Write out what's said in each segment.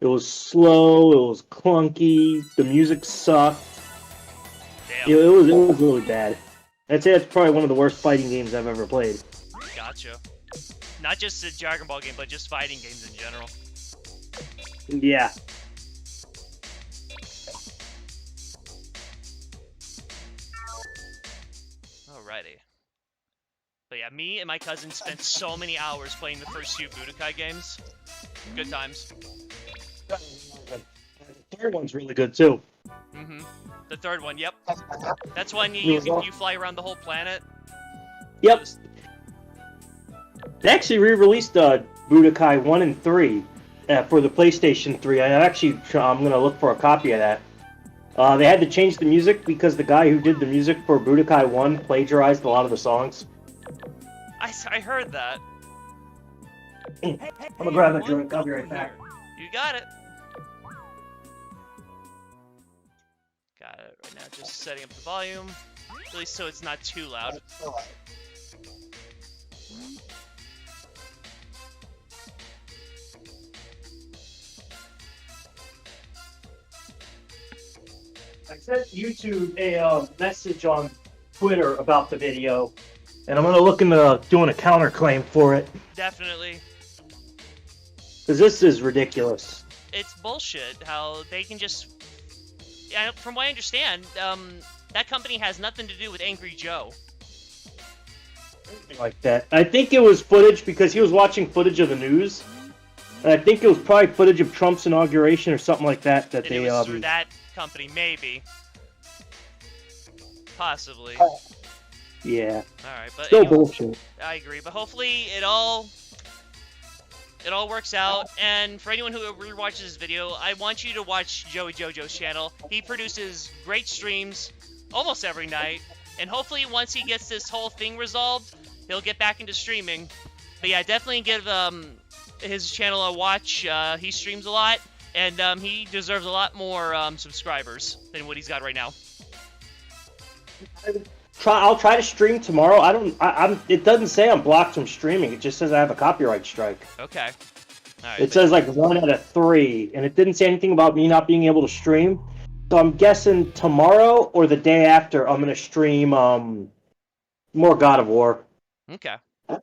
It was slow. It was clunky. The music sucked. Damn. It was really bad. I'd say that's probably one of the worst fighting games I've ever played. Gotcha. Not just a Dragon Ball game, but just fighting games in general. Yeah. Alrighty. But yeah, me and my cousin spent so many hours playing the first few Budokai games. Good times. The third one's really good too. Mm-hmm. The third one, yep. That's when you fly around the whole planet. Yep. They actually re-released Budokai 1 and 3 for the PlayStation 3. I'm going to look for a copy of that. They had to change the music because the guy who did the music for Budokai 1 plagiarized a lot of the songs. I heard that. I'm going to grab a drink. I'll be right back. You got it. Got it right now. Just setting up the volume, at least so it's not too loud. I sent YouTube a message on Twitter about the video, and I'm going to look into doing a counterclaim for it. Definitely. Because this is ridiculous. It's bullshit how they can just... From what I understand, that company has nothing to do with Angry Joe. Anything like that. I think it was footage because he was watching footage of the news. And I think it was probably footage of Trump's inauguration or something like that. And it was through that company, maybe. Possibly. Yeah. Alright, but Still anyway, bullshit. I agree, but hopefully it all works out. And for anyone who rewatches this video, I want you to watch Joey Jojo's channel. He produces great streams almost every night, and hopefully once he gets this whole thing resolved, he'll get back into streaming. But yeah, definitely give his channel a watch. He streams a lot, and he deserves a lot more subscribers than what he's got right now. I'll try to stream tomorrow. It doesn't say I'm blocked from streaming. It just says I have a copyright strike. Okay. All right, it says like 1 out of 3, and it didn't say anything about me not being able to stream. So I'm guessing tomorrow or the day after I'm gonna stream more God of War. Okay. All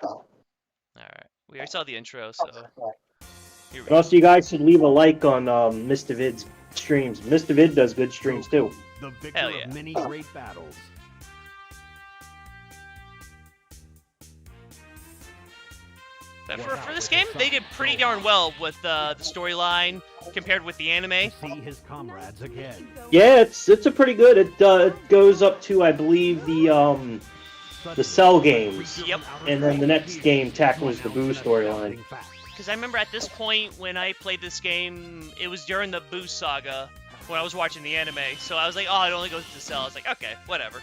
right. We already saw the intro, so. Here we And also, you guys should leave a like on Mista Vidz streams. Mista Vidz does good streams too. The victor Hell yeah. of many great battles. But for this game, they did pretty darn well with the storyline compared with the anime. See his comrades again. Yeah, it's a pretty good. It goes up to, I believe, the Cell games. Yep. And then the next game tackles the Boo storyline. Because I remember at this point when I played this game, it was during the Boo saga when I was watching the anime. So I was like, oh, it only goes to Cell. I was like, okay, whatever.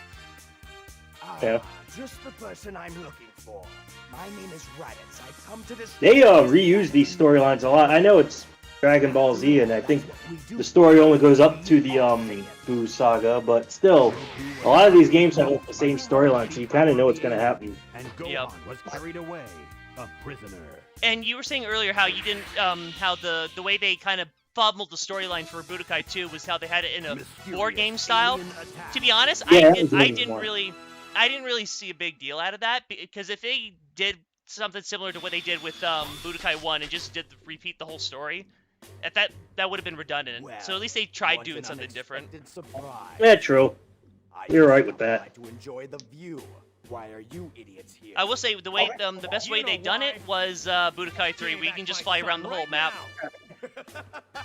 Yeah. Just the person I'm looking for. My name is Raditz. I've come to this. They reuse these storylines a lot. I know it's Dragon Ball Z, and I think the story only goes up to the Boo saga, but still, a lot of these games have the same storyline, so you kind of know what's going to happen. And Gohan was carried away, a prisoner. And you were saying earlier how you didn't, how the way they kind of fumbled the storyline for Budokai 2 was how they had it in a war game style. To be honest, Yeah, I didn't really see a big deal out of that, because if they did something similar to what they did with Budokai 1 and just repeat the whole story, that would have been redundant. So at least they tried doing something different. Yeah, true. You're right with that. To enjoy the view. Why are you idiots here? I will say the way the best way they done it was Budokai 3. We can just fly around the whole map,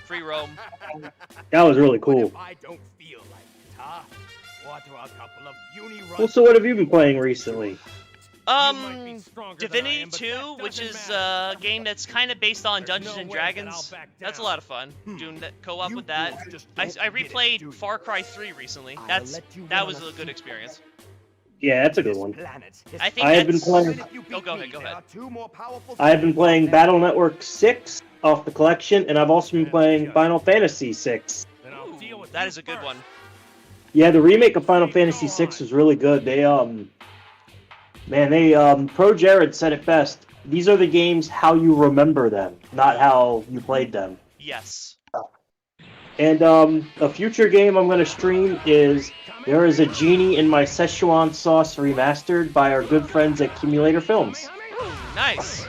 free roam. That was really What cool. if I don't feel like it, huh? What are a couple of uni Well, so what have you been playing recently? Divinity 2, which is a game that's kind of based on Dungeons and Dragons. That's a lot of fun, doing that co-op with that. I replayed Far Cry 3 recently. That was a good experience. Yeah, that's a good one. I think I have been playing. Oh, go ahead, go ahead. I have been playing Battle Network 6 off the collection, and I've also been playing Final Fantasy 6. Ooh, that is a good one. Yeah, the remake of Final Fantasy 6 was really good. Pro Jared said it best. These are the games how you remember them, not how you played them. Yes. And a future game I'm gonna stream is There Is a Genie in My Szechuan Sauce Remastered by our good friends at Emulator Films. Nice.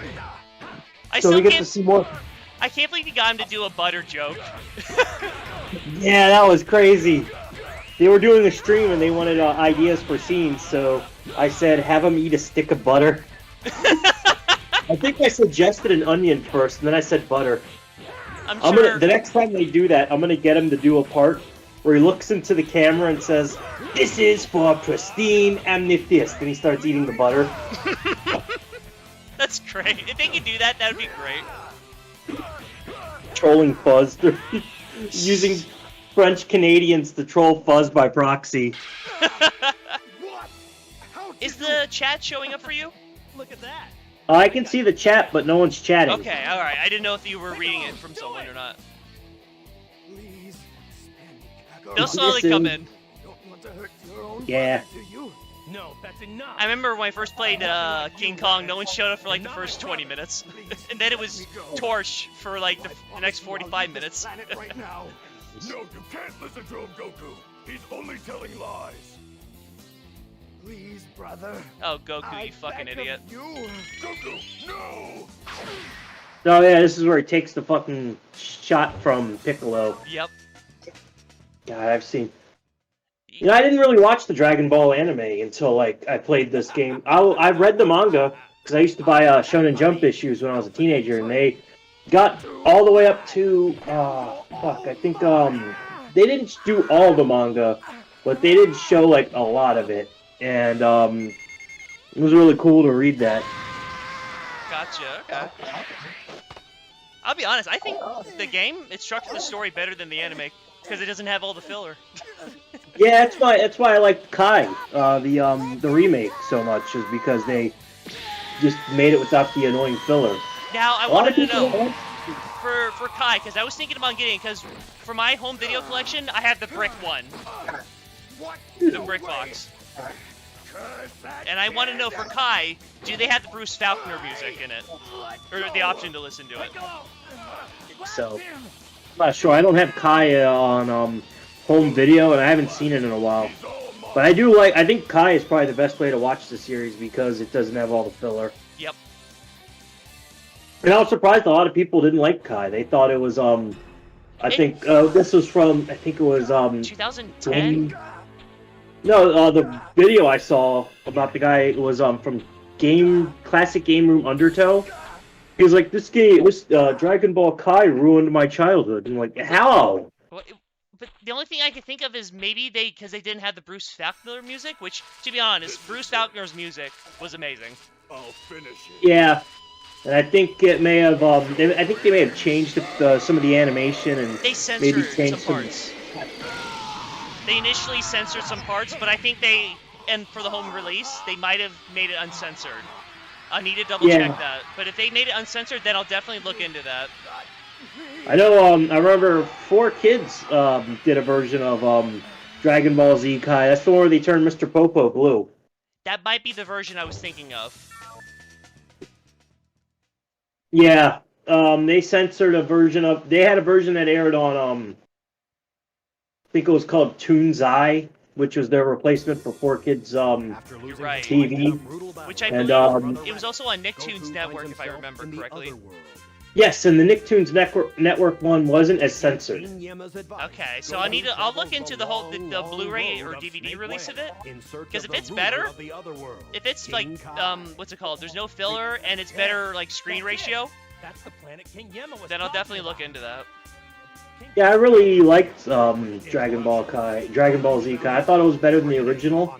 I So still we get to can't. see more. I can't believe you got him to do a butter joke. Yeah, that was crazy. They were doing a stream and they wanted ideas for scenes, so I said, have them eat a stick of butter. I think I suggested an onion first, and then I said butter. I'm sure. The next time they do that, I'm gonna get him to do a part where he looks into the camera and says, "This is for pristine amethyst," and he starts eating the butter. That's great. If they could do that, that would be great. Trolling Fuzz. They're using French Canadians to troll Fuzz by proxy. Is the chat showing up for you? Look at that. I can see the chat, but no one's chatting. Okay, alright. I didn't know if you were reading it from someone or not. Please, They'll slowly come in. Don't want to hurt your own Yeah. brother, do you? No, that's enough. I remember when I first played King Kong, no one showed up for like the first 20 minutes. And then it was Torch for like the next 45 minutes. Right now. No, you can't listen to him, Goku. He's only telling lies. Please, brother. Oh, Goku, I you fucking beg of idiot. You. Goku, no! Oh yeah, this is where he takes the fucking shot from Piccolo. Yep. God, I've seen. You know, I didn't really watch the Dragon Ball anime until like I played this game. I read the manga because I used to buy Shonen Jump issues when I was a teenager, and they got all the way up to fuck. I think they didn't do all the manga, but they did show like a lot of it, and it was really cool to read that. Gotcha, okay. I'll be honest, I think the game, it structured the story better than the anime, because it doesn't have all the filler. Yeah, that's why I like Kai, the remake so much, is because they just made it without the annoying filler. Now, I A lot wanted of to people know, for Kai, because I was thinking about getting, because for my home video collection, I have the brick one. The brick box. And I want to know for Kai, do they have the Bruce Faulkner music in it? Or the option to listen to it? So, I'm not sure. I don't have Kai on home video, and I haven't seen it in a while. But I think Kai is probably the best way to watch the series because it doesn't have all the filler. Yep. And I was surprised a lot of people didn't like Kai. They thought it was, this was from, I think it was, 2010? No, the video I saw about the guy was from Classic Game Room Undertow. He was like, this Dragon Ball Kai ruined my childhood. And I'm like, how? But the only thing I could think of is maybe because they didn't have the Bruce Faulkner music, which, to be honest, Bruce Faulkner's music was amazing. I'll finish it. Yeah, and I think it may have. I think they may have changed some of the animation and they maybe censored changed some parts. They initially censored some parts, but I think and for the home release, they might have made it uncensored. I need to double check that. But if they made it uncensored, then I'll definitely look into that. I know. I remember 4Kids did a version of Dragon Ball Z Kai. That's the one where they turned Mr. Popo blue. That might be the version I was thinking of. Yeah. They censored a version of. They had a version that aired on I think it was called Toon's Eye, which was their replacement for 4Kids You're right. TV. Which I And, believe it was also on Nicktoons Network, if I remember correctly. Yes, and the Nicktoons Network one wasn't as censored. Okay, so I'll look into the Blu-ray or DVD release of it. Because if it's better, if it's like, what's it called? There's no filler and it's better like screen ratio, then I'll definitely look into that. Yeah, I really liked Dragon Ball Z Kai. I thought it was better than the original.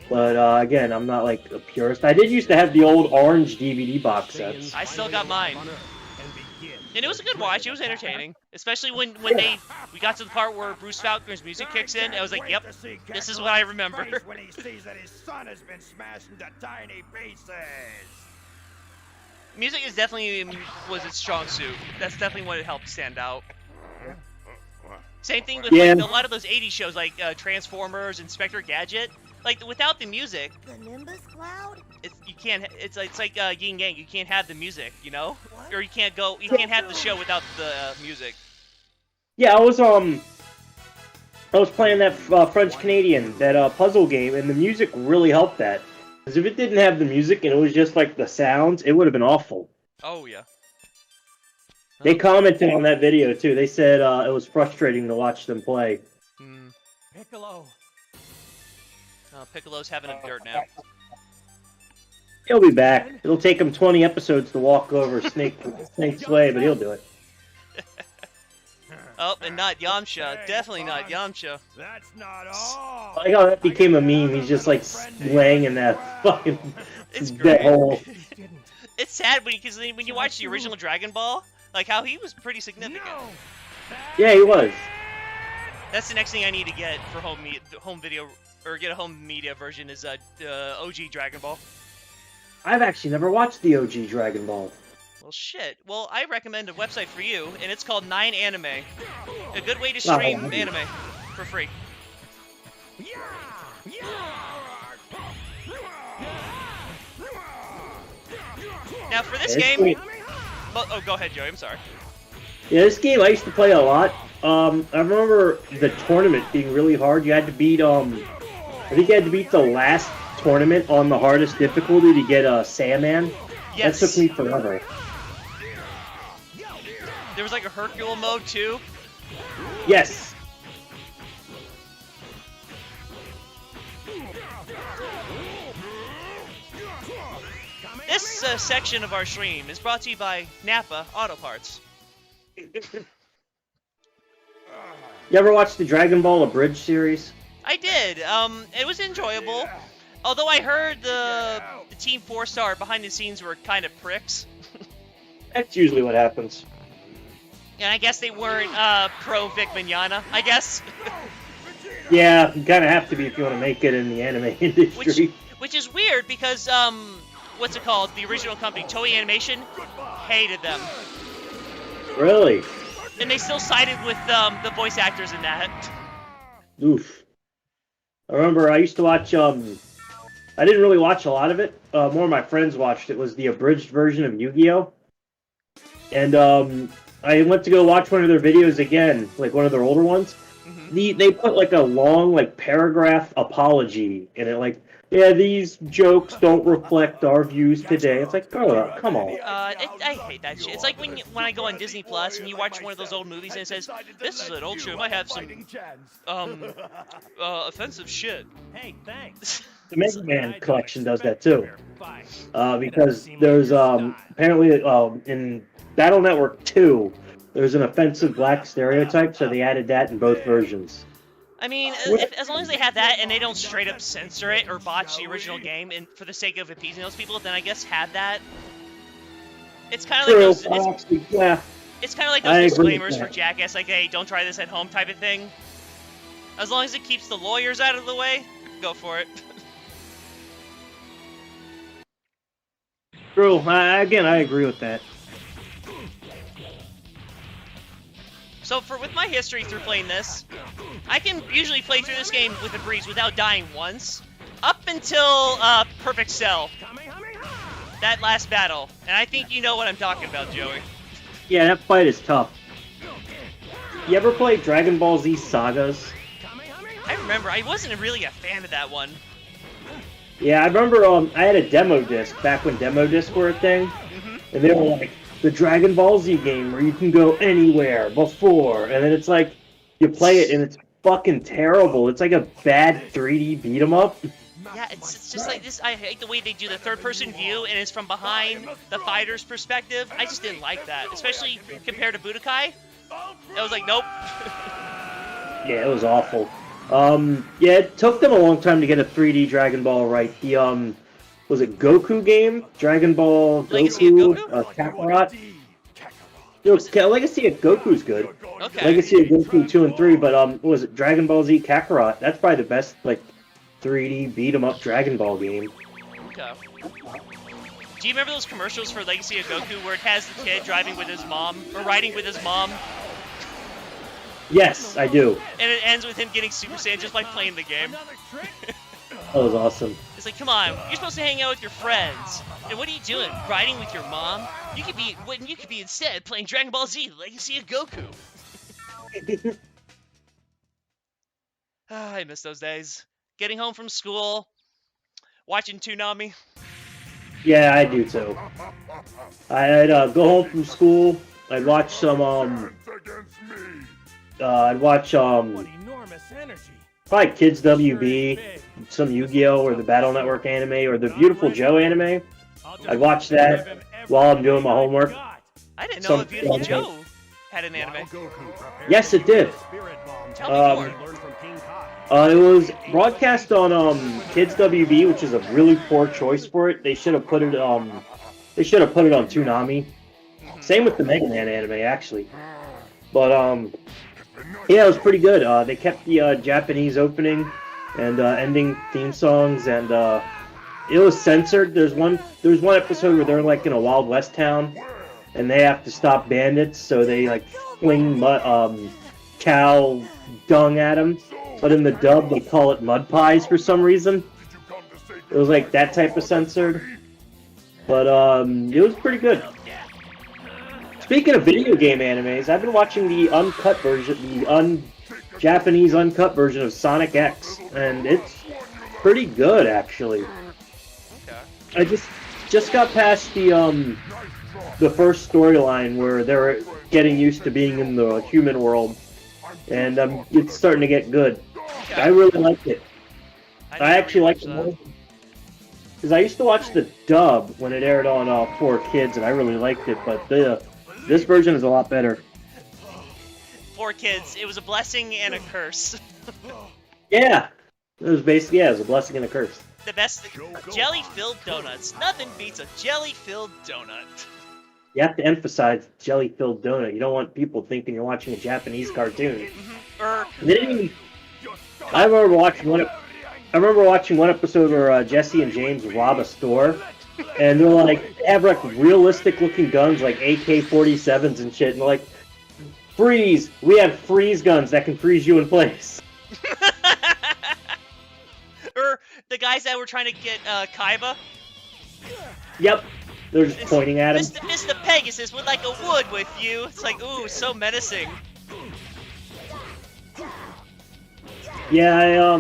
But again, I'm not like a purist. I did used to have the old orange DVD box sets. I still got mine. And it was a good watch. It was entertaining, especially when we got to the part where Bruce Faulkner's music kicks in. I was like, "Yep, this is what I remember." When he sees that his son has been smashed into tiny pieces. Music is definitely was its strong suit. That's definitely what it helped stand out. Same thing with like, a lot of those 80s shows like Transformers, Inspector Gadget. Like without the music, The Nimbus Cloud? you can't. It's like Yin Yang. You can't have the music, you know, or you can't have the show without the music. Yeah, I was playing that French Canadian, that puzzle game, and the music really helped that. Because if it didn't have the music and it was just like the sounds, it would have been awful. Oh yeah. They commented on that video too. They said it was frustrating to watch them play. Hmm. Piccolo. Piccolo's having a dirt nap. He'll be back. It'll take him 20 episodes to walk over Snake's way, but he'll do it. Oh, and not Yamcha. Definitely not Yamcha. That's not all. I like how that became a meme. He's just like laying in that fucking It's dead great. hole. It's sad because when you watch the original Dragon Ball, like how he was pretty significant. Yeah, he was. That's the next thing I need to get for home video, or get a home media version is OG Dragon Ball. I've actually never watched the OG Dragon Ball. Well, shit. Well, I recommend a website for you, and it's called 9anime. A good way to stream anime for free. Now, for this game... Well, oh, go ahead, Joey. I'm sorry. Yeah, this game I used to play a lot. I remember the tournament being really hard. You had to beat, I think you had to beat the last tournament on the hardest difficulty to get Sandman. Yes. That took me forever. There was like a Hercule mode, too. Yes. This section of our stream is brought to you by Napa Auto Parts. You ever watch the Dragon Ball Abridged series? I did. It was enjoyable. Although I heard the Team 4-star behind the scenes were kind of pricks. That's usually what happens. And I guess they weren't pro Vic Mignogna, I guess. Yeah, you kind of have to be if you want to make it in the anime industry. Which is weird because, what's it called? The original company, Toei Animation, hated them. Really? And they still sided with the voice actors in that. Oof. I remember I used to watch, I didn't really watch a lot of it. More of my friends watched it. It was the abridged version of Yu-Gi-Oh! And, I went to go watch one of their videos again, like one of their older ones. Mm-hmm. They put like a long, like, paragraph apology in it, like, yeah, these jokes don't reflect our views today. It's like, oh, come on. I hate that shit. It's like when I go on Disney Plus and you watch one of those old movies and it says, this is an old show, might have some, offensive shit. Hey, thanks. The Mega Man collection does that too. Because there's, apparently, in Battle Network 2, there's an offensive black stereotype, so they added that in both versions. I mean, as long as they have that and they don't straight up censor it or botch the original game and for the sake of appeasing those people, then I guess have that. It's kind of like those. It's kind of like those disclaimers for Jackass, like, hey, don't try this at home type of thing. As long as it keeps the lawyers out of the way, go for it. True. Again, I agree with that. So with my history through playing this, I can usually play through this game with a breeze without dying once, up until Perfect Cell. That last battle. And I think you know what I'm talking about, Joey. Yeah, that fight is tough. You ever play Dragon Ball Z Sagas? I remember, I wasn't really a fan of that one. Yeah, I remember I had a demo disc back when demo discs were a thing. And they were like, the Dragon Ball Z game where you can go anywhere before. And then it's like, you play it and it's fucking terrible. It's like a bad 3D beat 'em up. Yeah, it's just like this. I hate the way they do the third-person view, and it's from behind the fighter's perspective. I just didn't like that, especially compared to Budokai. I was like, nope. Yeah, it was awful. Yeah, it took them a long time to get a 3D Dragon Ball right. The, was it Goku game? Dragon Ball Legacy of Goku? Goku? Kakarot? No, Legacy of Goku's good. Okay. Legacy of Goku 2 and 3, but, what was it? Dragon Ball Z Kakarot. That's probably the best, like, 3D beat-em-up Dragon Ball game. Okay. Do you remember those commercials for Legacy of Goku where it has the kid driving with his mom, or riding with his mom? Yes, I do. And it ends with him getting Super Saiyan just by playing the game. That was awesome. It's like, come on, you're supposed to hang out with your friends. And what are you doing? Riding with your mom? You could be instead playing Dragon Ball Z, Legacy of Goku. I miss those days. Getting home from school, watching Toonami. Yeah, I do too. I'd go home from school. I'd watch some Against me. I'd watch What enormous energy. probably Kids WB, some Yu-Gi-Oh or the Battle Network anime or the Beautiful Joe anime. I'd watch that while I'm doing my homework. I didn't know Some- if Beautiful yeah. Joe had an anime. Yes, it did. Tell me more. It was broadcast on Kids WB, which is a really poor choice for it. They should have put it on Toonami. Same with the Mega Man anime, actually. But yeah, it was pretty good. They kept the Japanese opening and ending theme songs, and it was censored. There's one episode where they're like in a Wild West town, and they have to stop bandits, so they like fling cow dung at them. But in the dub, they call it mud pies for some reason. It was like that type of censored. But it was pretty good. Speaking of video game animes, I've been watching the uncut version, the Japanese uncut version of Sonic X, and it's pretty good actually. Okay. I just got past the first storyline where they're getting used to being in the human world, and it's starting to get good. I really liked it. I actually liked it more because I used to watch the dub when it aired on 4Kids, and I really liked it. But this version is a lot better. 4Kids, it was a blessing and a curse. Yeah, it was basically it was a blessing and a curse. The best jelly-filled donuts. Nothing beats a jelly-filled donut. You have to emphasize jelly-filled donut. You don't want people thinking you're watching a Japanese cartoon. They didn't even. I remember watching one episode where Jesse and James rob a store, and they're like, they have like realistic-looking guns like AK-47s and shit, and they're like, freeze! We have freeze guns that can freeze you in place. Or the guys that were trying to get Kaiba. Yep, they're just pointing at him. Mr. Pegasus would like a wood with you. It's like, ooh, so menacing. Yeah,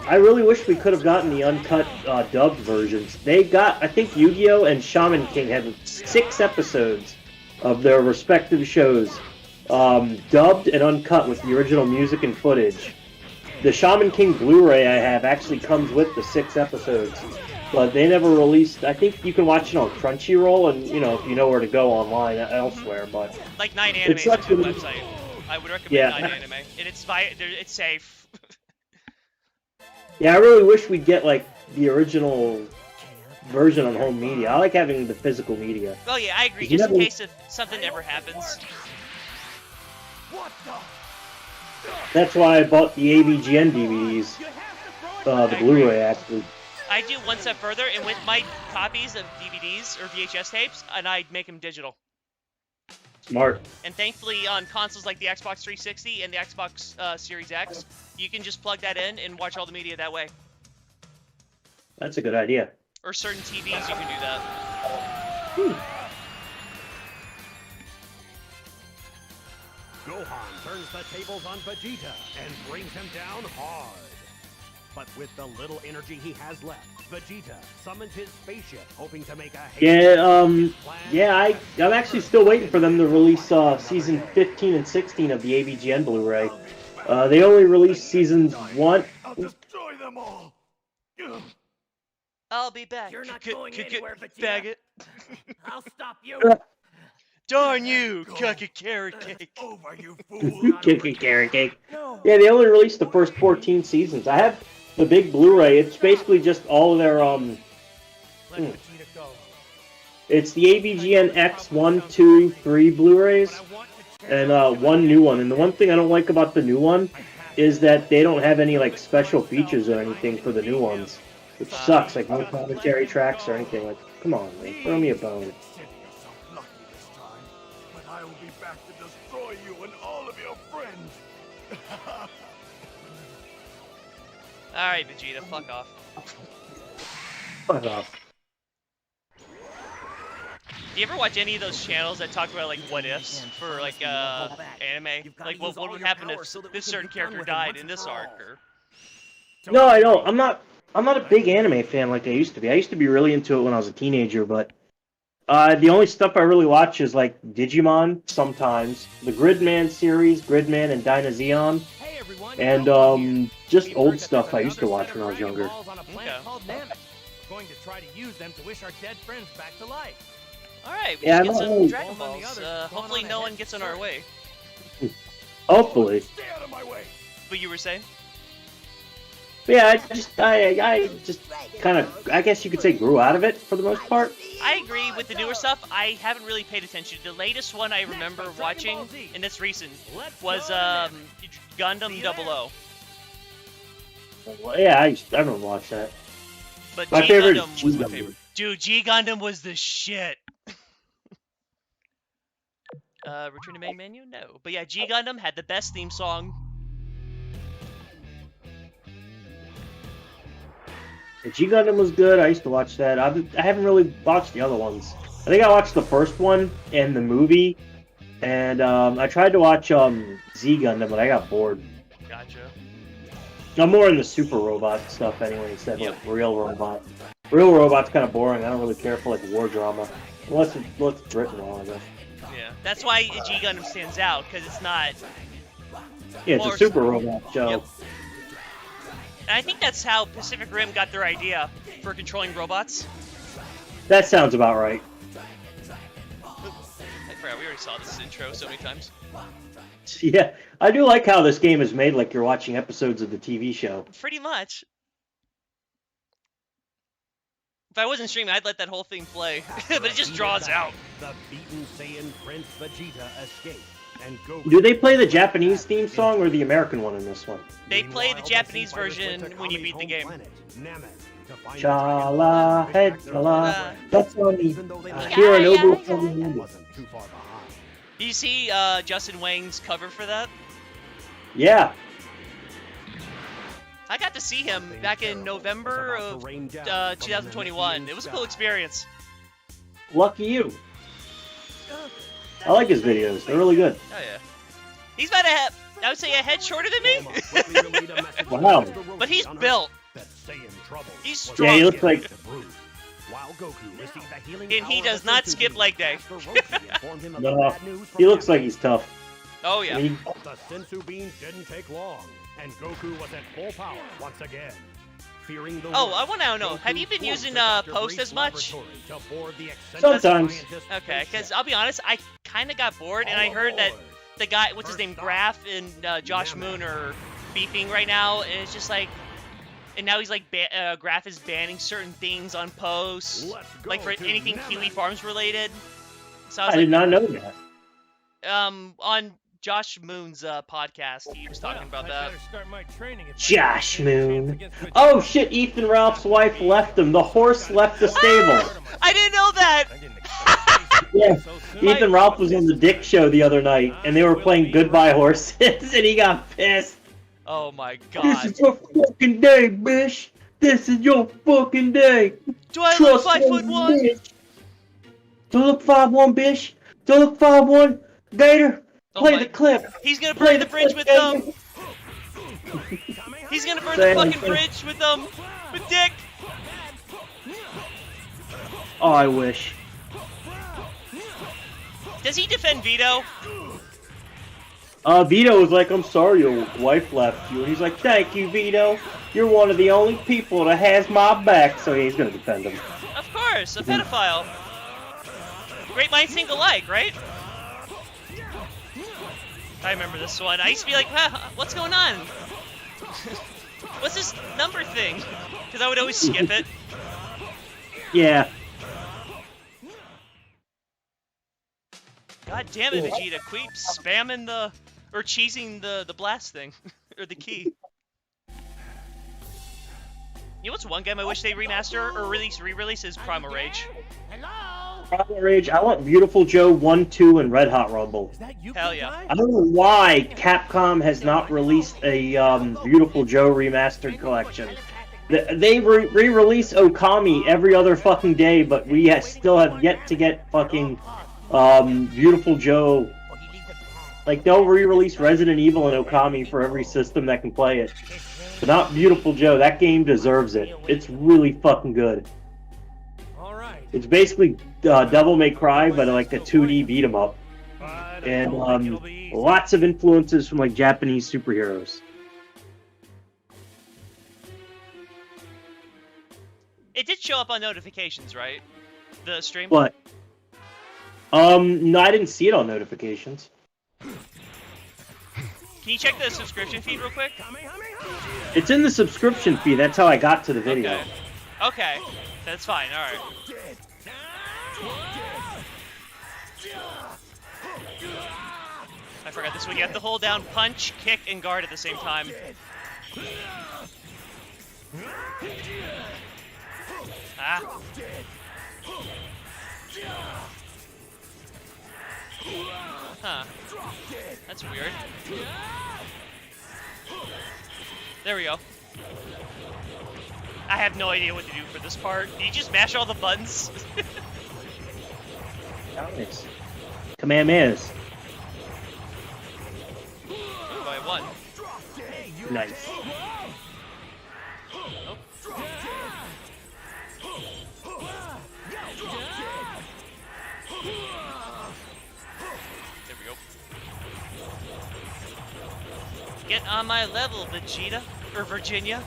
I really wish we could have gotten the uncut dubbed versions. They got, I think Yu-Gi-Oh! And Shaman King had 6 episodes of their respective shows, dubbed and uncut with the original music and footage. The Shaman King Blu-ray I have actually comes with the 6 episodes, but they never released. I think you can watch it on Crunchyroll, and you know if you know where to go online elsewhere. But like 9 Anime is a sucks good when- website. I would recommend Yeah. 9 Anime, and it's safe. Yeah, I really wish we'd get like the original version on home media. I like having the physical media. Well, yeah, I agree. You Just in never- case if something ever happens. What the? That's why I bought the AVGN DVDs, the Blu-ray actually. I do one step further, and with my copies of DVDs or VHS tapes, and I'd make them digital. Smart. And thankfully, on consoles like the Xbox 360 and the Xbox Series X, you can just plug that in and watch all the media that way. That's a good idea. Or certain TVs, you can do that. Gohan turns the tables on Vegeta and brings him down hard. But with the little energy he has left, Vegeta summons his spaceship, hoping to make a Yeah, I'm actually still waiting for them to release season 15 and 16 of the AVGN Blu-ray. They only released seasons 1. I'll destroy them all. I'll be back. You're not going anywhere, Vegeta. Faggot. I'll stop you. Darn you, cucky carrot cake. Over, you fool. Kicking carrot cake. No. Yeah, they only released the first 14 seasons. I have the big Blu-ray. It's basically just all of their Let Vegeta go. It's the AVGN X 1, 2, 3 Blu-rays and one new one. And the one thing I don't like about the new one is that they don't have any like special features or anything for the new ones, which sucks. Like no commentary tracks or anything. Like, come on, man, throw me a bone. Lucky this time, but I will be back to destroy you and all of your friends. Alright, Vegeta, fuck off. Fuck off. you ever watch any of those channels that talk about like what ifs for like anime? Like what would happen if this certain character died in this arc? Or... No, I don't. I'm not a big anime fan like I used to be. I used to be really into it when I was a teenager, but the only stuff I really watch is like Digimon sometimes, the Gridman series, Gridman and Dynazeon, and just old stuff I used to watch when I was younger. Okay. Going to try to use them to wish our dead friends back to life. Alright, we Yeah, should get I'm some not- Dragon Balls. Hopefully no one gets in our way. Hopefully. Stay out of my way. But you were saying? But yeah, I just kind of, I guess you could say, grew out of it for the most part. I agree with the newer stuff. I haven't really paid attention. The latest one I remember watching, and it's recent, was Gundam 00. Well, yeah, I remember watching that. But My G favorite Gundam is was G my Gundam. favorite. Dude, G Gundam was the shit. Return to main menu? No. But yeah, G Gundam had the best theme song. The G Gundam was good. I used to watch that. I haven't really watched the other ones. I think I watched the first one and the movie, and I tried to watch Z Gundam, but I got bored. Gotcha. I'm more in the super robot stuff anyway, instead of like real robot. Real robot's kind of boring. I don't really care for like war drama, unless it's written wrong, I guess. Yeah. That's why G Gundam stands out, because it's not... Yeah, it's a super robot show. Yep. And I think that's how Pacific Rim got their idea for controlling robots. That sounds about right. I forgot, we already saw this intro so many times. Yeah, I do like how this game is made like you're watching episodes of the TV show. Pretty much. If I wasn't streaming, I'd let that whole thing play. But it just draws out. The beaten Saiyan Prince Vegeta escaped, and Goku... Do they play the Japanese theme song or the American one in this one? They play the Japanese version when you beat the game. Chala, head, chala. That's on the Yeah, Hironobu yeah, Family. wasn't too far behind. Did you see Justin Wang's cover for that? Yeah. I got to see him back in November of 2021. It was a cool experience. Lucky you. I like his videos. They're really good. Oh yeah. He's about I would say a head shorter than me. Wow. But he's built. He's strong. Yeah, he looks like... And he does not skip leg day. No, he looks like he's tough. Oh yeah. I mean, The Sensu Bean didn't take long, and Goku was at full power once again. Fearing the Oh, I want to know, have you been using Post as much? Sometimes. Okay, because I'll be honest, I kind of got bored, and I heard that the guy, what's his name, Graf and Josh Moon are beefing right now, and it's just like, and now he's like, Graf is banning certain things on Post, like for anything Kiwi Farms related. So I was I did not know that. on Josh Moon's podcast, he was talking about that. Josh Moon. Oh shit, Ethan Ralph's wife left him. The horse left the stable. I didn't know that! Yeah. Ethan Ralph was on the Dick Show the other night, and they were playing Goodbye Horses, and he got pissed. Oh my This god. is your fucking day, bitch. This is your fucking day. Do I Trust look me, 5'1"? bitch. Do look 5'1", bitch. Do look 5'1". Gator, play the clip. He's gonna Play burn the bridge with them! He's gonna burn the Say fucking anything. bridge with them! With Dick! Oh, I wish. Does he defend Vito? Vito was like, I'm sorry your wife left you. And he's like, thank you, Vito. You're one of the only people that has my back. So yeah, he's gonna defend him. Of course, a pedophile. Great minds think alike, right? I remember this one. I used to be like, what's going on? What's this number thing? Because I would always skip it. Yeah. God damn it, Vegeta. Quit spamming or cheesing the blast thing. Or the key. You know what's one game I wish they remaster or re-release is Primal Rage. Primal Rage. I want Beautiful Joe 1, 2, and Red Hot Rumble. Hell yeah. I don't know why Capcom has not released a Beautiful Joe remastered collection. They re-release Okami every other fucking day, but we still have yet to get fucking Beautiful Joe. Like, they'll re-release Resident Evil and Okami for every system that can play it. But not Beautiful Joe. That game deserves it. It's really fucking good. It's basically Devil May Cry, but like a 2D beat 'em up. And lots of influences from like Japanese superheroes. It did show up on notifications, right? The stream? What? No, I didn't see it on notifications. Can you check the subscription feed real quick? It's in the subscription feed. That's how I got to the video. Okay. Okay. That's fine. Alright. I forgot this one. You have to hold down punch, kick, and guard at the same time. Ah. Huh. That's weird. There we go. I have no idea what to do for this part. Do you just mash all the buttons? Nice. Kamehamehas. Ooh, I won. Nice. Oh. There we go. Get on my level, Vegeta. Or Virginia.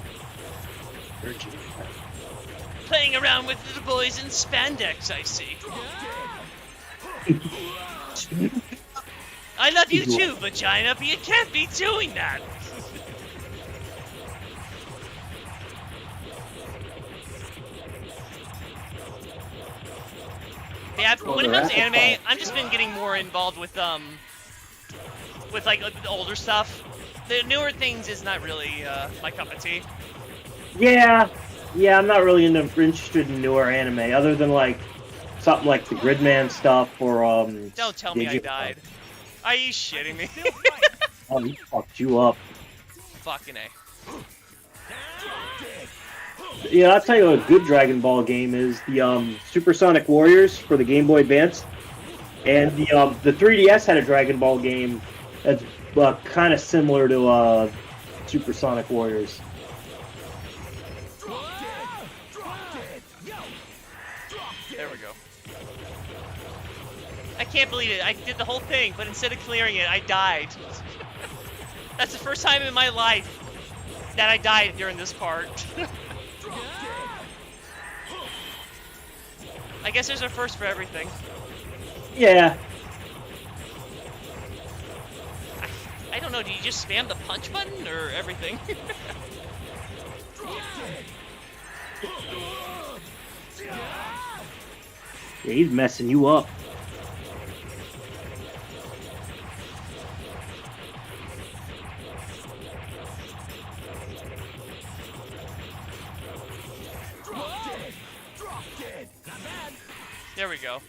Virginia. Playing around with the boys in spandex, I see. I love you too, vagina, but you can't be doing that. Yeah, when it comes to anime, I've just been getting more involved with like the older stuff. The newer things is not really my cup of tea. Yeah, I'm not really interested in newer anime, other than like something like the Gridman stuff or Don't tell me I died. Are you shitting me? Oh, he fucked you up. Fucking A. Yeah, I'll tell you what a good Dragon Ball game is. The Supersonic Warriors for the Game Boy Advance. And the 3DS had a Dragon Ball game that's kind of similar to Supersonic Warriors. There we go. I can't believe it. I did the whole thing, but instead of clearing it, I died. That's the first time in my life that I died during this part. I guess there's a first for everything. Yeah. I don't know, do you just spam the punch button or everything? Yeah, he's messing you up. There we go.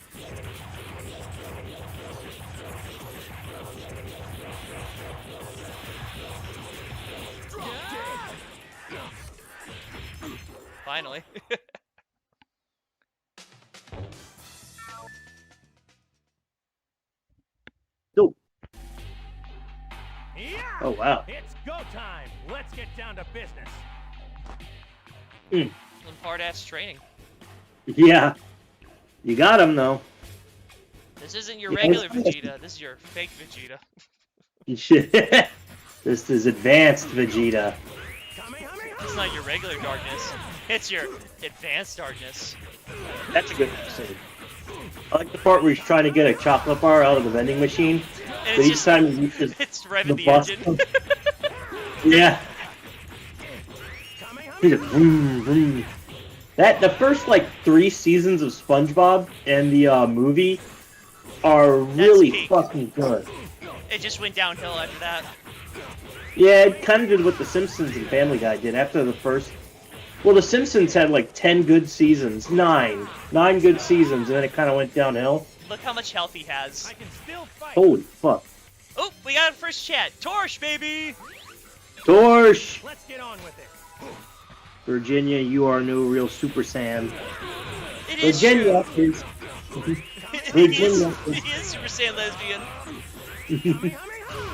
Finally. Nope. Yeah! Oh, wow. It's go time. Let's get down to business. Some hard-ass training. Yeah. You got him, though. This isn't your Yeah, regular it's- Vegeta, this is your fake Vegeta. This is advanced Vegeta. It's not your regular darkness, it's your advanced darkness. That's a good episode. I like the part where he's trying to get a chocolate bar out of the vending machine. And But it's each just, time he reaches it's revving the bus- engine. Yeah. He's like, vroom, vroom. The first like 3 seasons of SpongeBob and the movie are really peak. fucking good. It just went downhill after that. Yeah, it kind of did what The Simpsons and Family Guy did after the first. Well, The Simpsons had like 10 good seasons, 9 good seasons, and then it kind of went downhill. Look how much health he has. I can still fight. Holy fuck! Oh, we got a first chat. Torch, baby! Torch! Let's get on with it. Virginia, you are no real Super Saiyan. It is Virginia true. is. he Virginia is Super Saiyan lesbian.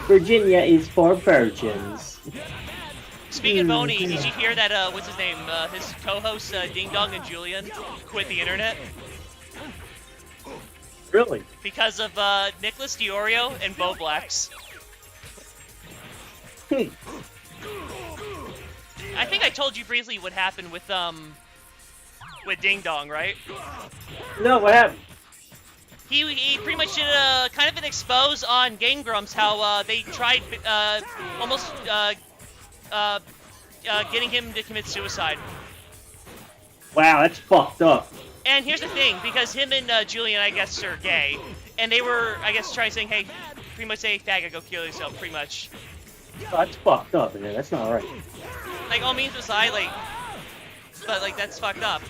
Virginia is for virgins. Speaking of Boney, did you hear that, what's his name, his co-host, Ding Dong and Julian, quit the internet? Really? Because of, Nicholas DiOrio and Bo Blacks. I think I told you briefly what happened with Ding Dong, right? No, what happened? He pretty much did a kind of an expose on Game Grumps, how, they tried, almost, getting him to commit suicide. Wow, that's fucked up. And here's the thing, because him and Julian, I guess, are gay, and they were, I guess, trying saying, hey, pretty much say, faggot, go kill yourself, pretty much. Oh, that's fucked up, man. That's not right. Like, all means aside, like, but, like, that's fucked up.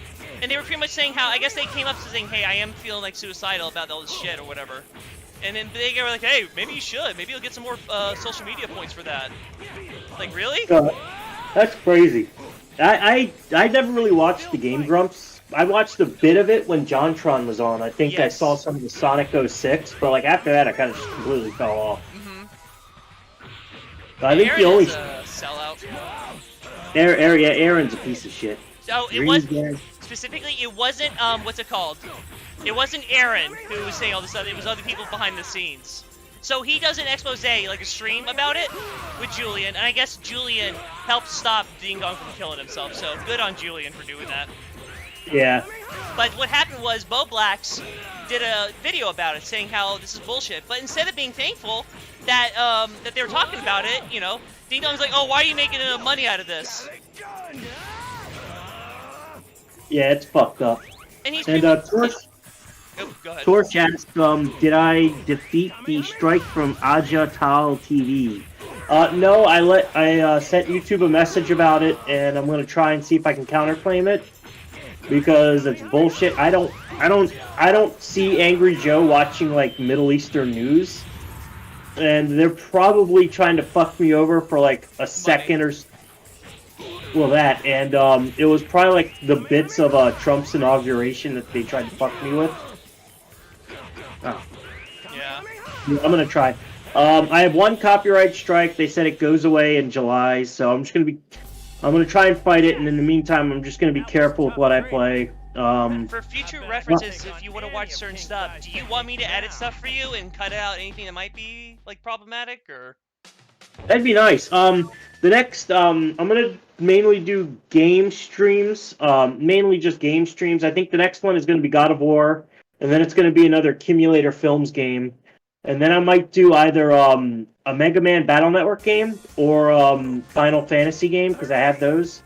And they were pretty much saying how, I guess they came up to saying, hey, I am feeling, like, suicidal about all this shit or whatever. And then they were like, hey, maybe you should. Maybe you'll get some more social media points for that. Like, really? That's crazy. I never really watched the Game Grumps. I watched a bit of it when JonTron was on. I think I saw some of the Sonic 06, but like after that I kind of just completely fell off. I think Aaron the only is a sellout. Aaron's a piece of shit. So it was specifically, it wasn't what's it called? It wasn't Aaron who was saying all this stuff. It was other people behind the scenes. So he does an expose, like a stream about it, with Julian, and I guess Julian helped stop Ding Dong from killing himself. So good on Julian for doing that. Yeah. But what happened was Bo Blacks did a video about it, saying how this is bullshit. But instead of being thankful that that they were talking about it, you know, Ding Dong's like, oh, why are you making money out of this? Yeah, it's fucked up. And he's Torch, oh, go ahead. Torch asked, did I defeat the strike from Aja Tal TV? No, I sent YouTube a message about it, and I'm gonna try and see if I can counterclaim it. Because it's bullshit. I don't see Angry Joe watching like Middle Eastern news, and they're probably trying to fuck me over for like a second or that. And it was probably like the bits of Trump's inauguration that they tried to fuck me with. Oh. Yeah. I'm gonna try. I have one copyright strike. They said it goes away in July, so I'm gonna try and fight it, and in the meantime, I'm just gonna be careful with what I play. For future references, if you want to watch certain stuff, do you want me to edit stuff for you and cut out anything that might be like problematic, or? That'd be nice. The next, I'm gonna mainly do game streams. Mainly just game streams. I think the next one is gonna be God of War, and then it's gonna be another Emulator Films game. And then I might do either a Mega Man Battle Network game or Final Fantasy game, because I have those.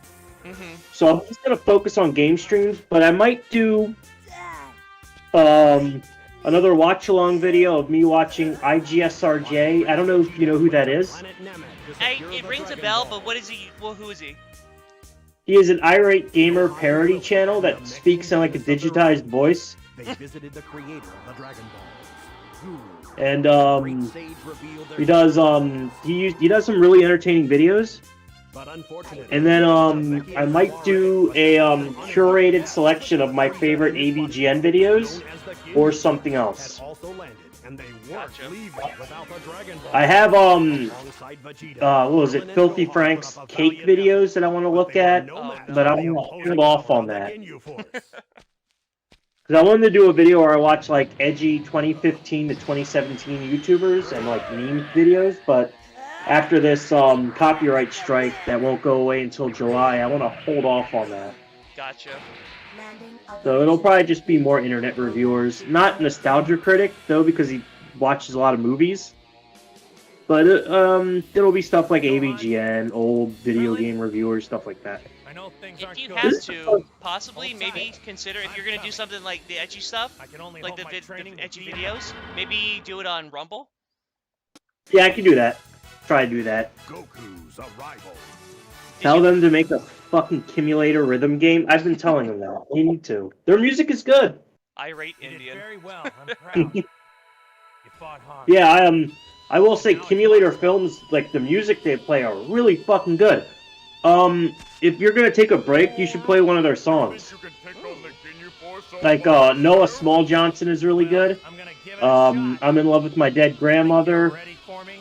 So I'm just going to focus on game streams, but I might do another watch-along video of me watching IGSRJ. I don't know if you know who that is. It rings a bell, but what is he? Well, who is he? He is an irate gamer parody channel that speaks in like a digitized voice. They visited the creator of the Dragon Balls. And he does he does some really entertaining videos. And then I might do a curated selection of my favorite AVGN videos or something else. I have what was it, Filthy Frank's cake videos that I want to look at, but I'm gonna hold off on that. Because I wanted to do a video where I watch like edgy 2015 to 2017 YouTubers and like meme videos, but after this copyright strike that won't go away until July, I want to hold off on that. Gotcha. So it'll probably just be more internet reviewers. Not Nostalgia Critic, though, because he watches a lot of movies. But it'll be stuff like AVGN, old video game reviewers, stuff like that. If you have to, possibly, maybe consider, if you're going to do something like the ecchi stuff, like the ecchi videos, maybe do it on Rumble? Yeah, I can do that. Try to do that. Goku's arrival. Tell them to make a fucking Emulator rhythm game. I've been telling them that. They need to. Their music is good. Irate Indian. Very well. I'm proud. You fought hard. Yeah, I will say Emulator Films, like the music they play are really fucking good. If you're gonna take a break, you should play one of their songs. You can pick on the Ginyu Force so Like, much. Noah Small Johnson is really good. I'm gonna give it a shot. I'm in love with my dead grandmother. Ready for me?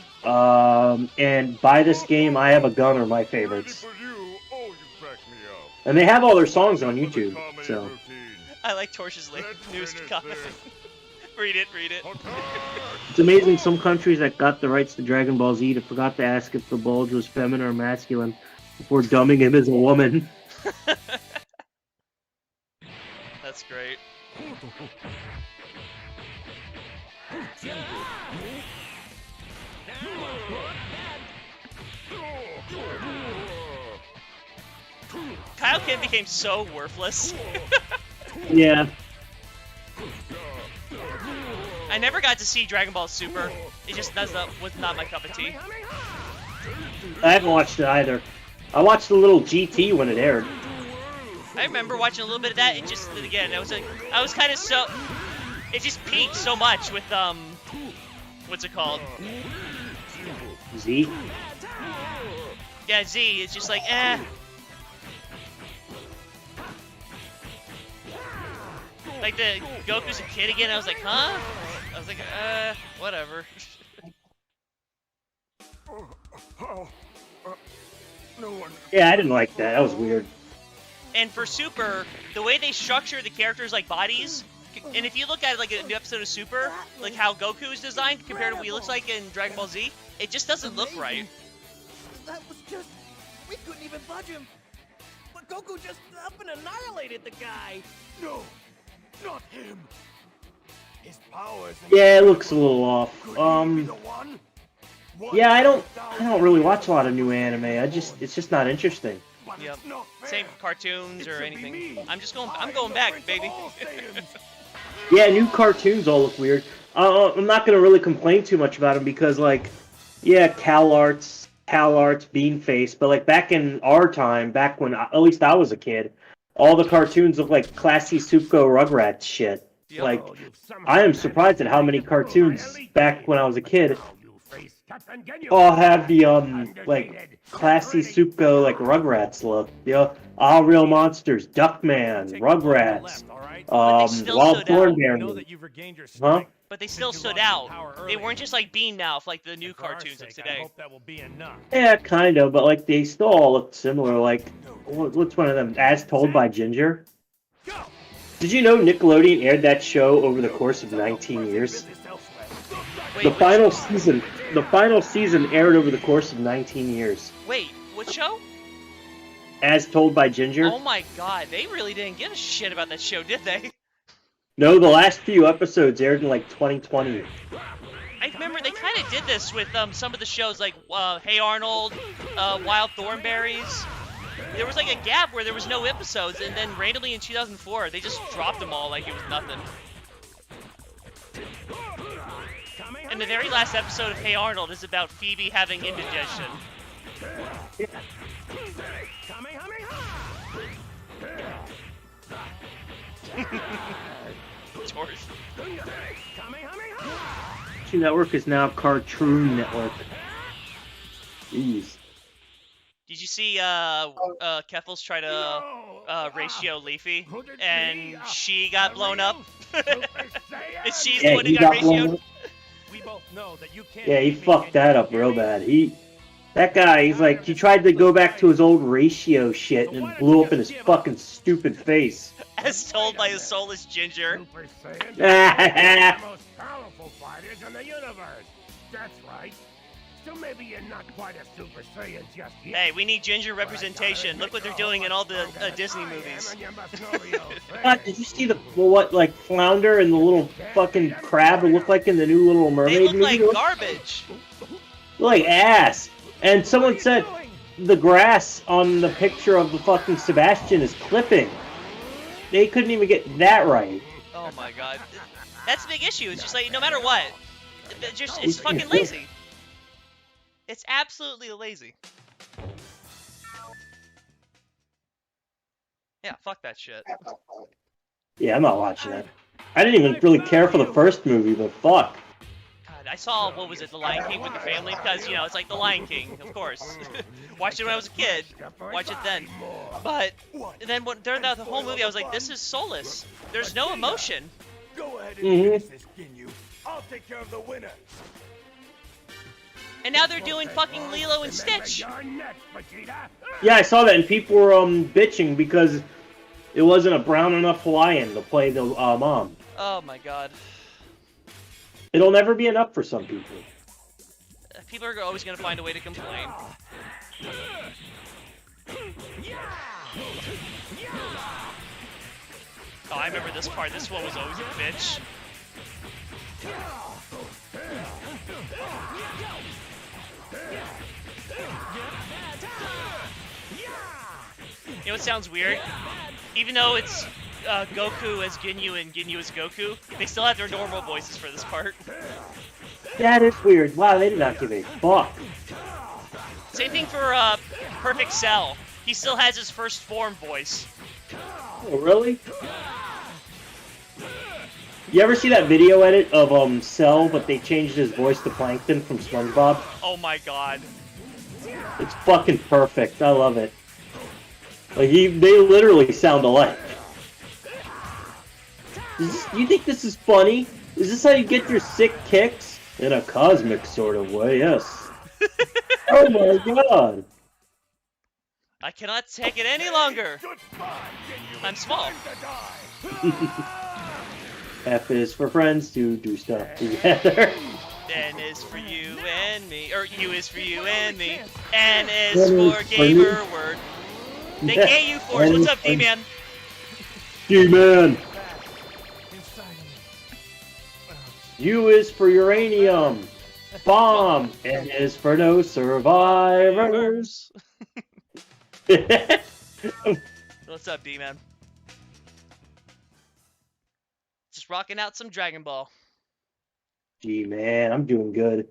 And Buy This Game, I Have a Gun are my Ready favorites. for you. Oh, you crack me up. And they have all their songs on For the YouTube, comedy so. routine. I like Torch's Let's news finish comment. this. Read it, read it. Attack! It's amazing some countries that got the rights to Dragon Ball Z forgot to ask if the bulge was feminine or masculine before dumbing him as a woman. That's great. Kyle Kim became so worthless. Yeah. I never got to see Dragon Ball Super. It just was not my cup of tea. I haven't watched it either. I watched the little GT when it aired. I remember watching a little bit of that. It just, again, I was kind of so, it just peaked so much with what's it called? Z? Yeah, Z. It's just like, eh. Like the Goku's a kid again. I was like, huh? I was like, whatever. Oh, no one. Yeah, I didn't like that. That was weird. And for Super, the way they structure the characters like bodies, and if you look at like a new episode of Super, like how Goku is designed compared to what he looks like in Dragon Ball Z, it just doesn't look right. That was just... We couldn't even budge him. But Goku just up and annihilated the guy. No, not him. His powers. Yeah, it looks a little off. Could he be the one? Yeah, I don't really watch a lot of new anime. It's just not interesting. But Yep. it's not fair. Same cartoons It or should be anything. me. I'm going back, Prince of baby. all Saiyans. Yeah, new cartoons all look weird. I'm not gonna really complain too much about them because, like, yeah, Cal Arts, Bean Face, but like back in our time, back when at least I was a kid, all the cartoons look like classy Supco Rugrats shit. Yep. Like, I am surprised at how many cartoons back when I was a kid all have the like classy Supco like Rugrats look. You know, All Real Monsters, Duckman, Rugrats, still Wild stood out. Thornberry. Huh? But they still stood out. They weren't just like Bean Mouth like the new cartoons of today. Yeah, kind of, but like they still all look similar. Like, what's one of them? As Told by Ginger. Did you know Nickelodeon aired that show over the course of 19 years? Wait, The final season aired over the course of 19 years. Wait, what show? As Told by Ginger. Oh my god, they really didn't give a shit about that show, did they? No, the last few episodes aired in like 2020. I remember they kind of did this with some of the shows like Hey Arnold, Wild Thornberries. There was like a gap where there was no episodes, and then randomly in 2004, they just dropped them all like it was nothing. And the very last episode of Hey Arnold is about Phoebe having indigestion. Torch. Cartoon Network is now Cartoon Network. Jeez. Did you see Keffels try to ratio Leafy, and she got blown up? And she's the one who got ratioed? We both know that you can't Yeah, he fucked that up real bad. That guy, he's like, he tried to go back to his old ratio shit and it blew up in his fucking stupid face. As told by a soulless ginger. Super Saiyan, the most powerful fighters in the universe. That's right. So maybe you're not quite a Super Saiyan just yet. Hey, we need ginger representation. Look what they're doing in all the Disney movies. God, did you see like Flounder and the little fucking crab look like in the new Little Mermaid They look movie? like garbage. Like ass. And someone said the grass on the picture of the fucking Sebastian is clipping. They couldn't even get that right. Oh my god. That's a big issue. It's just like, no matter what, it's fucking lazy. It's absolutely lazy. Yeah, fuck that shit. Yeah, I'm not watching that. I didn't even really care for the first movie, but fuck. God, I saw, what was it, The Lion King with the family, because, you know, it's like The Lion King, of course. Watched it when I was a kid, watch it then. But then during the whole movie, I was like, this is soulless. There's no emotion. Go ahead and finish this, Ginyu. I'll take care of the winner. And now they're doing fucking Lilo and Stitch. Yeah, I saw that, and people were bitching because it wasn't a brown enough Hawaiian to play the mom. Oh my god. It'll never be enough for some people. People are always gonna find a way to complain. Oh, I remember this part. This one was always a bitch. You know what sounds weird? Even though it's Goku as Ginyu and Ginyu as Goku, they still have their normal voices for this part. That is weird. Wow, they did not give a fuck. Same thing for Perfect Cell. He still has his first form voice. Oh, really? You ever see that video edit of Cell, but they changed his voice to Plankton from SpongeBob? Oh my god. It's fucking perfect. I love it. Like they literally sound alike. You think this is funny? Is this how you get your sick kicks? In a cosmic sort of way, yes. Oh my god. I cannot take it any longer. I'm small. F is for friends to do stuff together. N is for you and me. Or U is for you and me. N is for gamer word. They gay you for it. What's up, D-Man? D-Man. U is for uranium. Bomb. N is for no survivors. What's up, D-Man? Just rocking out some Dragon Ball. Gee, man, I'm doing good.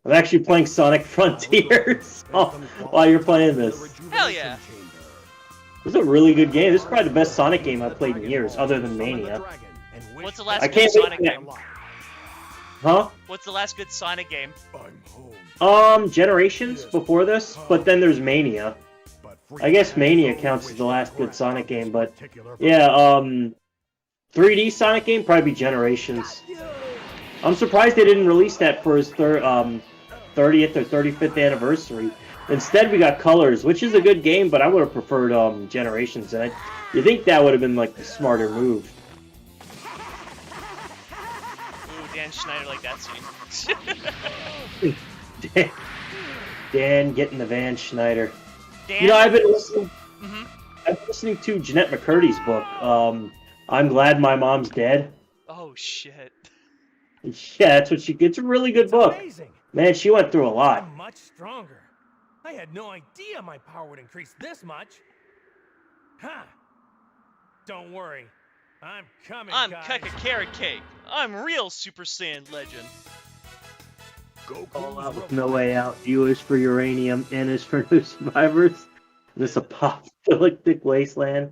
I'm actually playing Sonic Frontiers while you're playing this. Hell yeah. This is a really good game. This is probably the best Sonic game I've played in years, other than Mania. What's the last I good can't Sonic wait- game? Huh? What's the last good Sonic game? Generations before this, but then there's Mania. I guess Mania counts as the last good Sonic game, but yeah, 3D Sonic game probably be Generations. I'm surprised they didn't release that for his 30th or 35th anniversary. Instead, we got Colors, which is a good game, but I would have preferred Generations. And you think that would have been like the smarter move? Ooh, Dan Schneider like that scene. Dan getting the Van Schneider. Dan? You know, I've been listening. Mm-hmm. I've been listening to Jeanette McCurdy's book. I'm Glad My Mom's Dead. Oh shit. Yeah, that's what she. It's a really good book. Amazing. Man, she went through a lot. I'm much stronger. I had no idea my power would increase this much. Huh. Don't worry. I'm coming, I'm guys. Keka Carrot Cake. I'm real Super Saiyan legend. All out with No Way Out. U is for uranium. N is for new survivors. This apocalyptic wasteland.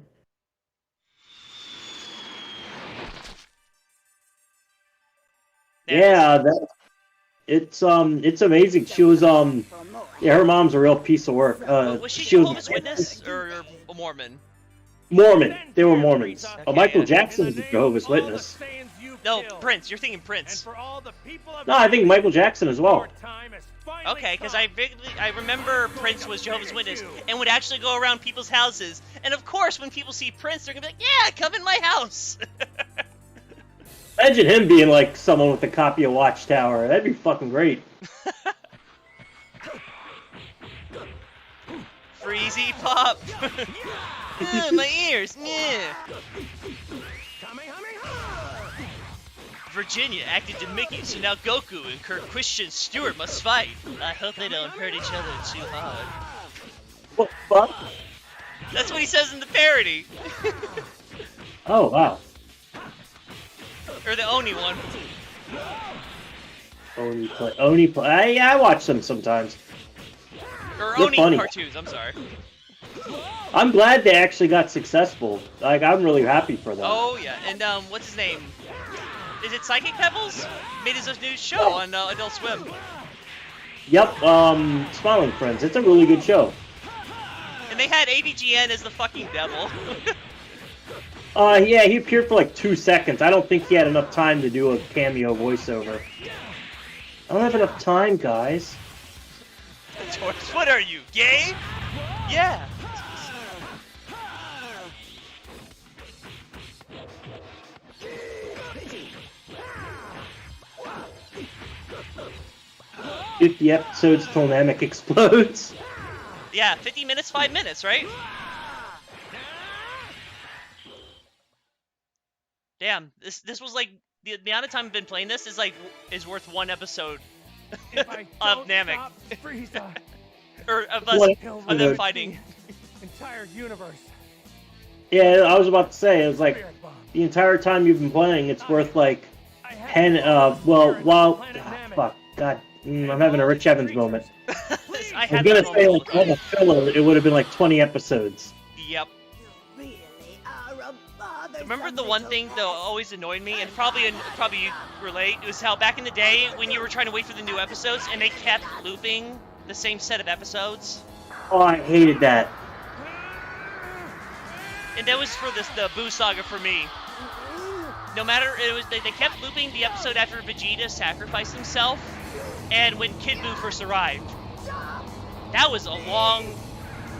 Yeah, it's amazing. She was yeah, her mom's a real piece of work. Was she Jehovah's Witness or a Mormon? Mormon. They were Mormons. Michael Jackson is a Jehovah's Witness. No, Prince. You're thinking Prince. No, I think Michael Jackson as well. Okay, because I remember Prince was Jehovah's Witness and would actually go around people's houses. And of course, when people see Prince, they're gonna be like, "Yeah, come in my house." Imagine him being like someone with a copy of Watchtower. That'd be fucking great. Freezy Pop. My ears. Yeah. Virginia acted to Mickey, so now Goku and Kirk Christian Stewart must fight. I hope they don't hurt each other too hard. What the fuck? That's what he says in the parody. Oh, wow. Or the Oni one. Oni play. Yeah, I watch them sometimes. Or They're Oni funny. cartoons, I'm sorry. I'm glad they actually got successful. Like, I'm really happy for them. Oh, yeah. And, what's his name? is it Psychic Pebbles? Made his new show on Adult Swim. Yep, Smiling Friends. It's a really good show. And they had AVGN as the fucking devil. Yeah, he appeared for like 2 seconds. I don't think he had enough time to do a cameo voiceover. I don't have enough time, guys. George, what are you, gay? Yeah. "50 episodes till Namek explodes." Yeah, 50 minutes, 5 minutes, right? Damn, this was like the amount of time I've been playing this is worth 1 episode If I of don't Namek. stop Frieza, Or of us, What? of them fighting. entire universe. Yeah, I was about to say, it was like, Spirit bomb. the entire time you've been playing, it's worth like I have 10, to well, Planet Namek. fuck, god, I'm having a Rich Evans moment. I I had was that gonna say, moment. like, all the filler, it would have been like 20 episodes. Yep. Really are a bothersome Remember the one little thing that always annoyed me, and probably you relate, was how back in the day when you were trying to wait for the new episodes and they kept looping the same set of episodes. Oh, I hated that. And that was for the Boo Saga for me. No matter, they kept looping the episode after Vegeta sacrificed himself, and when Kid Buu first arrived. That was a long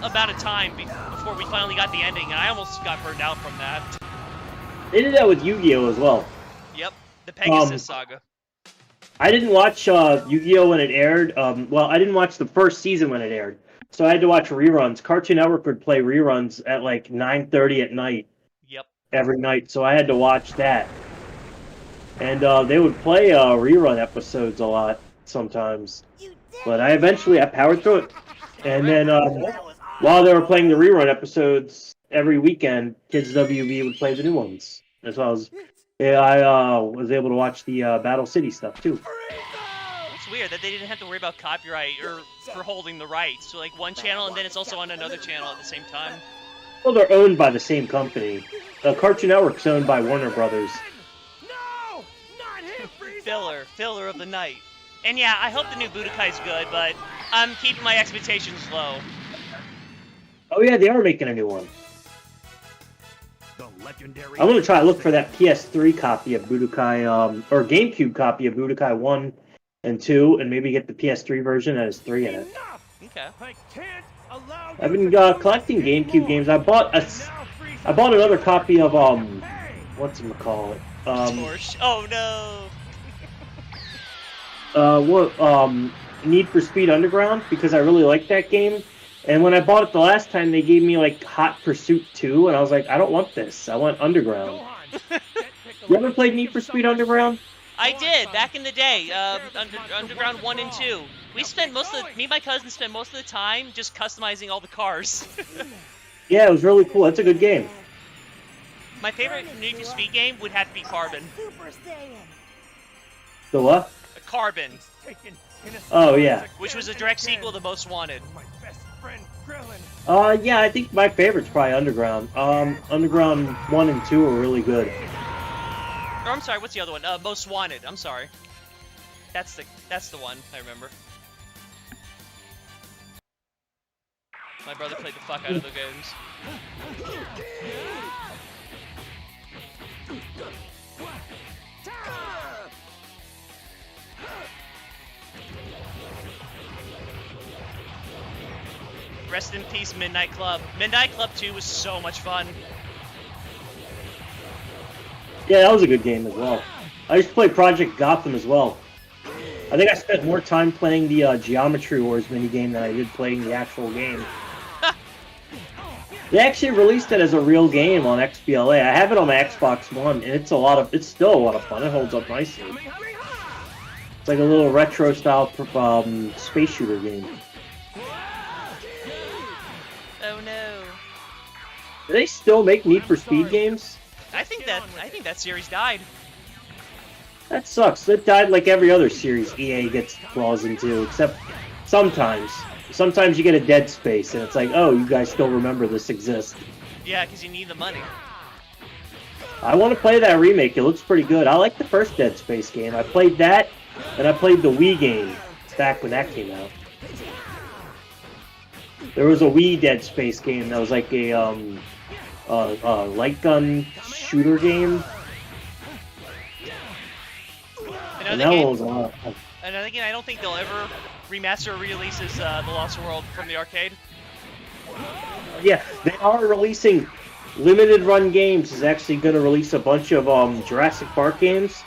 amount of time before we finally got the ending, and I almost got burned out from that. They did that with Yu-Gi-Oh! As well. Yep, the Pegasus Saga. I didn't watch Yu-Gi-Oh! When it aired. Well, I didn't watch the first season when it aired, so I had to watch reruns. Cartoon Network would play reruns at like 9:30 at night Yep. every night, so I had to watch that. And they would play rerun episodes a lot sometimes. But I powered through it. And then while they were playing the rerun episodes every weekend, Kids WB would play the new ones. As well as I was able to watch the Battle City stuff too. It's weird that they didn't have to worry about copyright or for holding the rights to like one channel, and then it's also on another channel at the same time. Well, they're owned by the same company. Cartoon Network's owned by Warner Brothers. No! Not him, Frieza! Filler of the night. And yeah, I hope the new Budokai's good, but I'm keeping my expectations low. Oh yeah, they are making a new one. The legendary. I'm gonna try to look for that PS3 copy of Budokai, or GameCube copy of Budokai 1 and 2, and maybe get the PS3 version that has 3 in it. Enough! Okay. I can't allow you I've been to collecting control GameCube me games. anymore. I bought another copy of whatchamacallit? Torch. Oh no. Need for Speed Underground, because I really like that game. And when I bought it the last time, they gave me like Hot Pursuit 2, and I was like, I don't want this. I want Underground. Gohan, You ever played Need for Speed Underground? I did back in the day. Underground 1 and 2. Me and my cousin spent most of the time just customizing all the cars. Yeah, it was really cool. It's a good game. My favorite Need for Speed game would have to be Carbon. Super Saiyan. The what? Carbon, taken in a Oh, yeah. which was a direct sequel to Most Wanted. My best friend Krillin. Yeah, I think my favorite's probably Underground. Underground 1 and 2 are really good. Or I'm sorry, what's the other one? Most Wanted. I'm sorry. That's the one I remember. My brother played the fuck out of the games. Rest in peace, Midnight Club. Midnight Club 2 was so much fun. Yeah, that was a good game as well. I used to play Project Gotham as well. I think I spent more time playing the Geometry Wars minigame than I did playing the actual game. They actually released it as a real game on XBLA. I have it on my Xbox One, and it's still a lot of fun. It holds up nicely. It's like a little retro style space shooter game. Oh no. Do they still make Need for Speed games? I think that series died. That sucks. It died like every other series EA gets claws into, except sometimes. Sometimes you get a Dead Space, and it's like, oh, you guys still remember this exists. Yeah, because you need the money. I want to play that remake. It looks pretty good. I like the first Dead Space game. I played that, and I played the Wii game back when that came out. There was a Wii Dead Space game that was like a light gun shooter game. And that one was a lot of fun. Another game I don't think they'll ever remaster or release is The Lost World from the arcade. Yeah, they are releasing Limited Run Games is actually going to release a bunch of Jurassic Park games.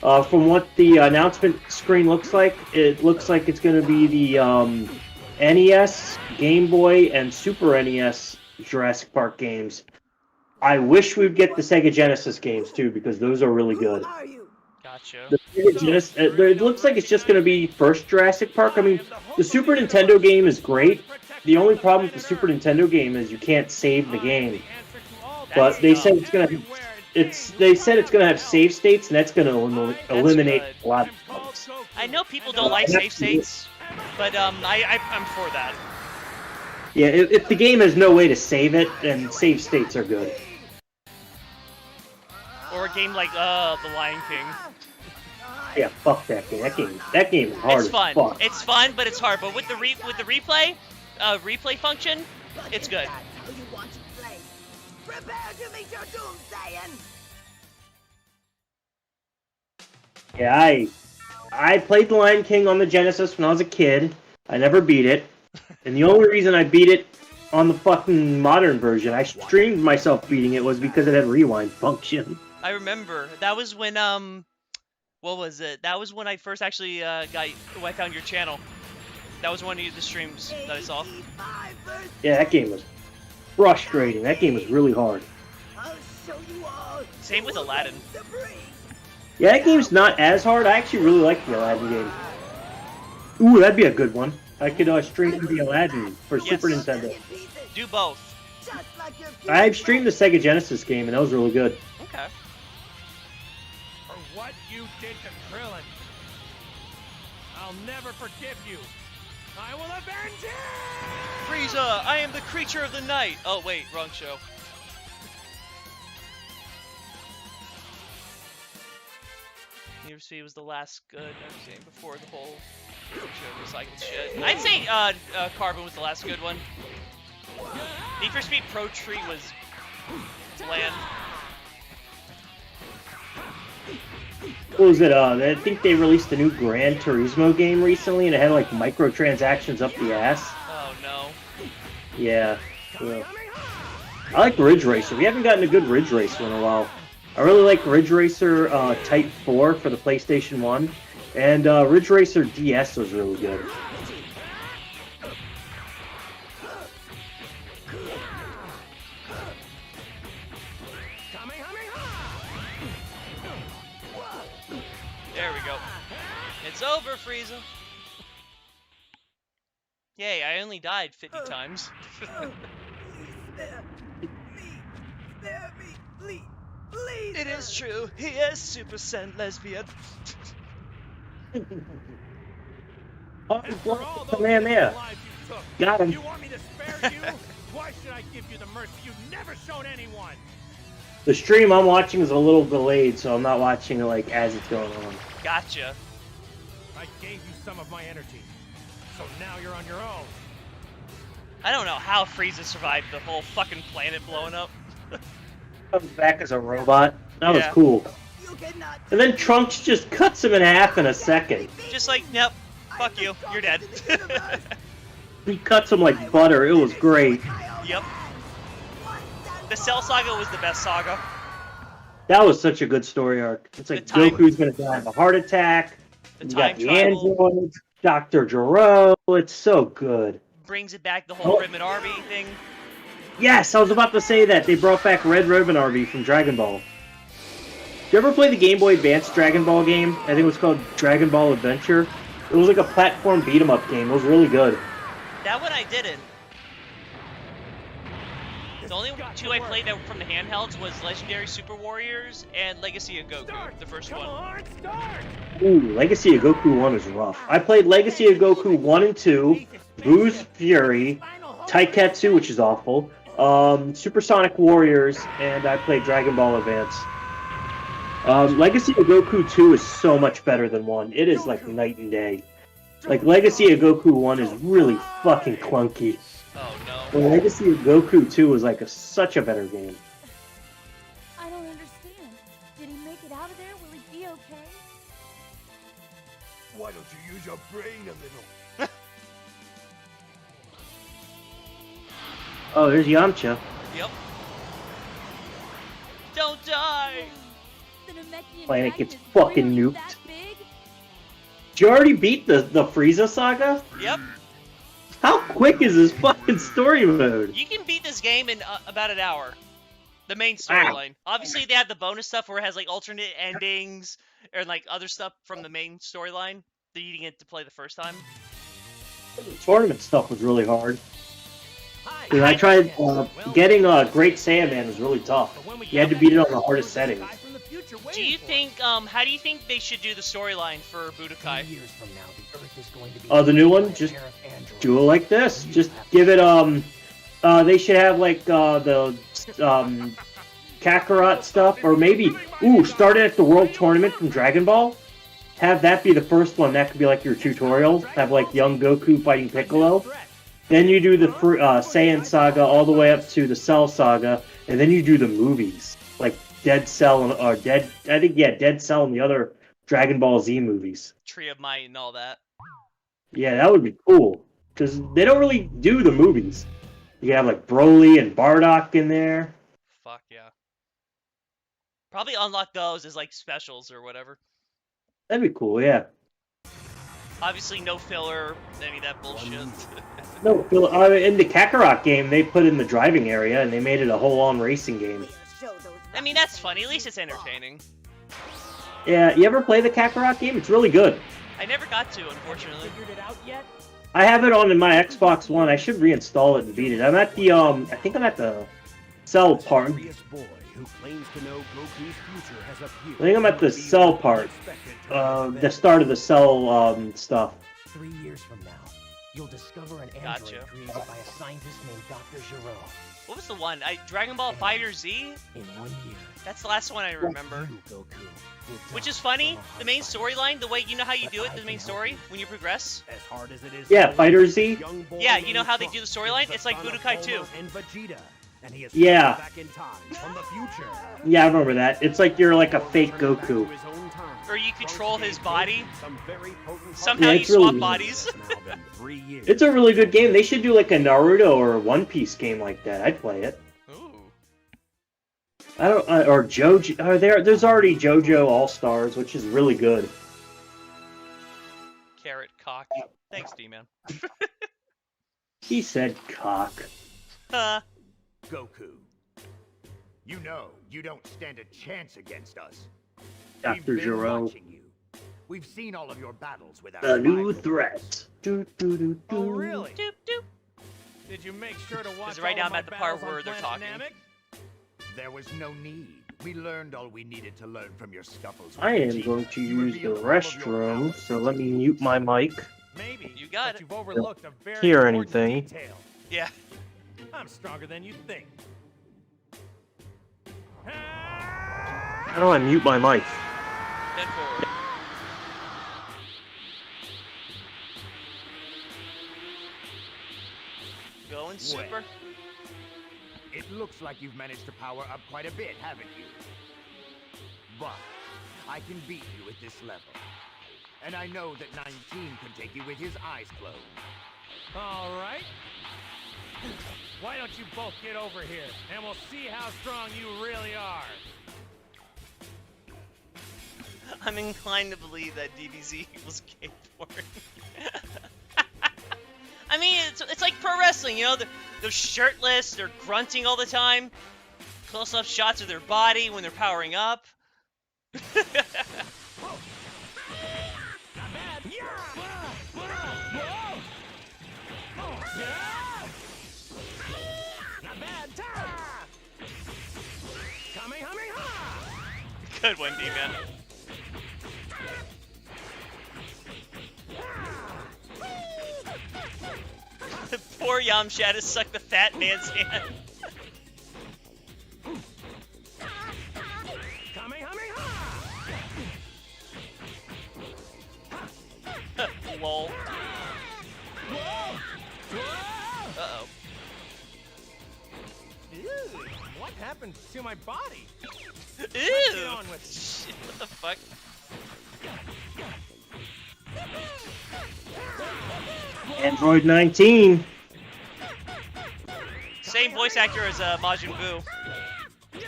From what the announcement screen looks like, it looks like it's going to be the NES, Game Boy, and Super NES Jurassic Park games. I wish we'd get the Sega Genesis games too, because those are really good. Gotcha. The Sega Genesis, it looks like it's just going to be first Jurassic Park. I mean, the Super Nintendo game is great. The only problem with the Super Nintendo game is you can't save the game. But they said it's gonna have save states, and that's gonna eliminate a lot of bugs. I know people don't like save states, but I'm for that. Yeah, if the game has no way to save it, then save states are good. Or a game like The Lion King. Yeah, fuck that game. That game is hard. It's fun. As fuck. It's fun, but it's hard. But with the replay function, it's good. Prepare to meet your doom, Saiyan! Yeah, I played The Lion King on the Genesis when I was a kid. I never beat it. And the only reason I beat it on the fucking modern version, I streamed myself beating it, was because it had rewind function. I remember. That was when, what was it? That was when I first actually when I found your channel. That was one of the streams that I saw. Yeah, that game was frustrating. That game was really hard. Same with Aladdin. Yeah, that game's not as hard. I actually really like the Aladdin game. Ooh, that'd be a good one. I could stream the Aladdin for Super Nintendo. Do both. I've streamed the Sega Genesis game, and that was really good. Okay. For what you did to Krillin, I'll never forgive you. I will avenge you! Frieza, I am the creature of the night. Oh wait, wrong show. University was the last good I've seen before the whole show recycled shit. I'd say Carbon was the last good one. Need for Speed Pro Tree was bland. What was it? I think they released a new Gran Turismo game recently, and it had like microtransactions up the ass. Oh no. Yeah. I like Ridge Racer. We haven't gotten a good Ridge Racer in a while. I really like Ridge Racer Type 4 for the PlayStation 1, and Ridge Racer DS was really good. There we go. It's over, Frieza. Yay, I only died 50 times. It is true. He is Super Saiyan lesbian. Oh, the man there. Got him. You want me to spare you? Why should I give you the mercy you've never shown anyone? The stream I'm watching is a little delayed, so I'm not watching it like as it's going on. Gotcha. I gave you some of my energy, so now you're on your own. I don't know how Frieza survived the whole fucking planet blowing up. Comes back as a robot. That was Yeah. cool. And then Trunks just cuts him in half in a second. Just like, yep, fuck you, you're dead. He cuts him like butter. It was great. Yep. The Cell Saga was the best saga. That was such a good story arc. It's like The time- Goku's gonna die of a heart attack. The You time got the travel androids, Dr. Gero. It's so good. brings it back, the whole Oh. Ribbon Army thing. Yes, I was about to say that. They brought back Red Ribbon Army from Dragon Ball. Did you ever play the Game Boy Advance Dragon Ball game? I think it was called Dragon Ball Adventure. It was like a platform beat-em-up game. It was really good. That one I didn't. The only two I played that from the handhelds was Legendary Super Warriors and Legacy of Goku, the first one. Ooh, Legacy of Goku 1 is rough. I played Legacy of Goku 1 and 2, Boo's Fury, Taiketsu, which is awful, Supersonic Warriors, and I played Dragon Ball Advance. Legacy of Goku 2 is so much better than 1. It is like night and day. Like, Legacy of Goku 1 is really fucking clunky. Oh no. Well, Legacy of Goku 2 was like such a better game. I don't understand. Did he make it out of there? Will he be okay? Why don't you use your brain a little? Oh, there's Yamcha. Yep. Don't die! The Namekian Planet dragon gets is fucking really nuked. that big? Did you already beat the Frieza saga? Yep. How quick is this fucking story mode? You can beat this game in about an hour. The main storyline. Obviously, they have the bonus stuff where it has like alternate endings and like other stuff from the main storyline that you didn't get to play the first time. The tournament stuff was really hard. Hi. Because I tried getting Great Saiyaman was really tough. But when we You had to get beat it back, on the hardest there's a settings. guy from the future Do waiting you for think? How do you think they should do the storyline for Budokai? 2 years from now, the Earth is going to be The new one, by a just pair of androids. do it like this. Just give it they should have like the Kakarot stuff, or maybe start it at the World Tournament from Dragon Ball. Have that be the first one. That could be like your tutorial. Have like young Goku fighting Piccolo. Then you do the Saiyan saga all the way up to the Cell saga, and then you do the movies like Dead Cell or Dead Cell and the other Dragon Ball Z movies. Tree of Might and all that. Yeah, that would be cool because they don't really do the movies. You have like Broly and Bardock in there. Fuck yeah. Probably unlock those as like specials or whatever. That'd be cool, yeah. Obviously, no filler, any of that bullshit. No, in the Kakarot game, they put in the driving area and they made it a whole-on racing game. I mean, that's funny. At least it's entertaining. Yeah, you ever play the Kakarot game? It's really good. I never got to, unfortunately. Figured it out yet? I have it on in my Xbox One. I should reinstall it and beat it. I'm at the I think I'm at the Cell part. Curious boy who claims to know Goku's future has appeared. I think I'm at the Cell part. The start of the Cell stuff. 3 years from now, you'll discover an android Gotcha. created by a scientist named Dr. Giro. What was the one? Dragon Ball Fighter Z? In 1 year, That's the last one I remember. you, Goku, will Which die is funny. from a The main heart storyline, the way you know how you do it, the main story, when you progress. As hard as it is. Yeah, to Fighter live, Z. young boy Yeah, you know named how they Trunks do the storyline? is the It's like son of Budokai 2. Bulma and Vegeta, and he is Yeah. back in time from the future. Yeah, I remember that. It's like you're like a fake Turning back to Goku. his own time, Or you control Trunks his gave body. Goku some very potent Somehow Yeah, you it's really swap weird. bodies. It's now been 3 years. It's a really good game. They should do like a Naruto or a One Piece game like that. I'd play it. Ooh. I don't or JoJo. There's already JoJo All Stars, which is really good. Carrot cock. Thanks, D-Man. He said cock. Goku, you know you don't stand a chance against us. Dr. We've been Giro. watching you. We've seen all of your battles with our The new rivals. threat. Do, do, do, do. Oh, really? Doop doop. Did you make sure to watch right all now of I'm my at the part battles on where they're Planet talking. Namek? There was no need. We learned all we needed to learn from your scuffles. with I am Vegeta. going to You use the revealed all of your restroom, powers. so let me mute my mic. Maybe. You got but it. You've overlooked a very Hear important anything. detail. Yeah. I'm stronger than you think. How do I mute my mic? Head forward. Going super. It looks like you've managed to power up quite a bit, haven't you? But I can beat you at this level. And I know that 19 can take you with his eyes closed. All right. Why don't you both get over here, and we'll see how strong you really are. I'm inclined to believe that DBZ was skateboarding. I mean, it's like pro wrestling, you know? They're shirtless, they're grunting all the time. Close-up shots of their body when they're powering up. Not bad. Good one, D-Man. Poor Yamcha had to suck the fat man's hand. Lol. Uh-oh. Ew, what happened to my body? Ew! Get on with it. Shit, what the fuck? Android 19. Same voice actor as Majin Buu.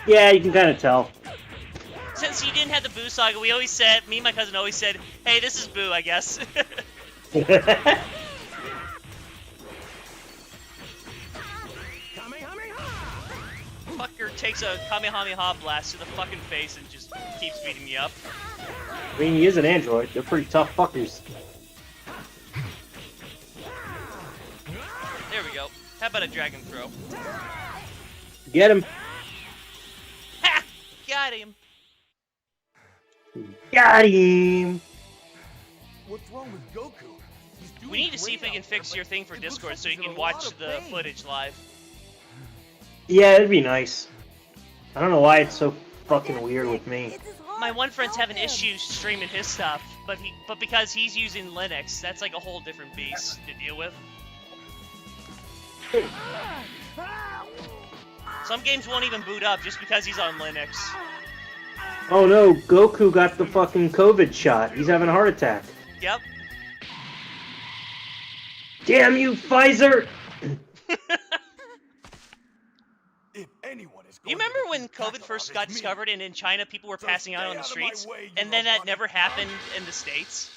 Yeah, you can kind of tell. Since he didn't have the Buu saga, me and my cousin always said, hey, this is Buu, I guess. Fucker takes a Kamehameha blast to the fucking face and just keeps beating me up. I mean, he is an android. They're pretty tough fuckers. There we go. How about a dragon throw? Get him. Ha! Got him! Got him. What's wrong with Goku? He's doing We need to see if we great can out there, fix but your thing for it looks Discord like so you he's in can a lot watch of the pain. footage live. Yeah, it'd be nice. I don't know why it's so fucking weird with me. It's his heart. My one friend's Help having him. issues streaming his stuff, but because he's using Linux, that's like a whole different beast to deal with. Some games won't even boot up just because he's on Linux. Oh no, Goku got the fucking COVID shot. He's having a heart attack. Yep. Damn you, Pfizer! If anyone is You going remember to when defeat COVID Kakarot, first it's got me. discovered and in China people were Just passing out stay on the out of my streets? way, you And then that robotic never happened in the States?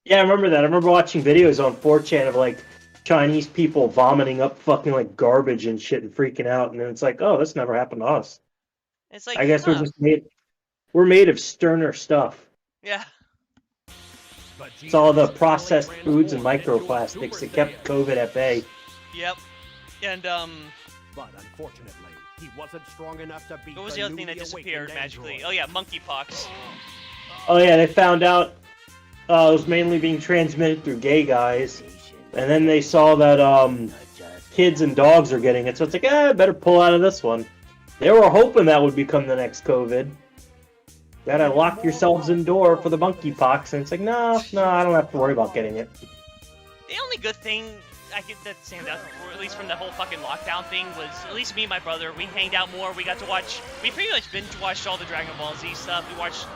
Yeah, I remember that. I remember watching videos on 4chan of like Chinese people vomiting up fucking like garbage and shit and freaking out, and then it's like, oh, this never happened to us. It's like, I guess huh, we're made of sterner stuff. yeah. It's all the processed foods and microplastics that kept COVID at bay. Yep. And, But unfortunately, he wasn't strong enough to beat what was the other thing that newly disappeared awakened magically? android. Oh yeah, monkeypox. Oh yeah, they found out it was mainly being transmitted through gay guys, and then they saw that kids and dogs are getting it, so it's like, better pull out of this one. They were hoping that would become the next COVID. Gotta lock yourselves indoor for the monkeypox, and it's like, no, I don't have to worry about getting it. The only good thing that stands out, or at least from the whole fucking lockdown thing, was at least me and my brother, we hanged out more. We got to watch, we pretty much binge watched all the Dragon Ball Z stuff. We watched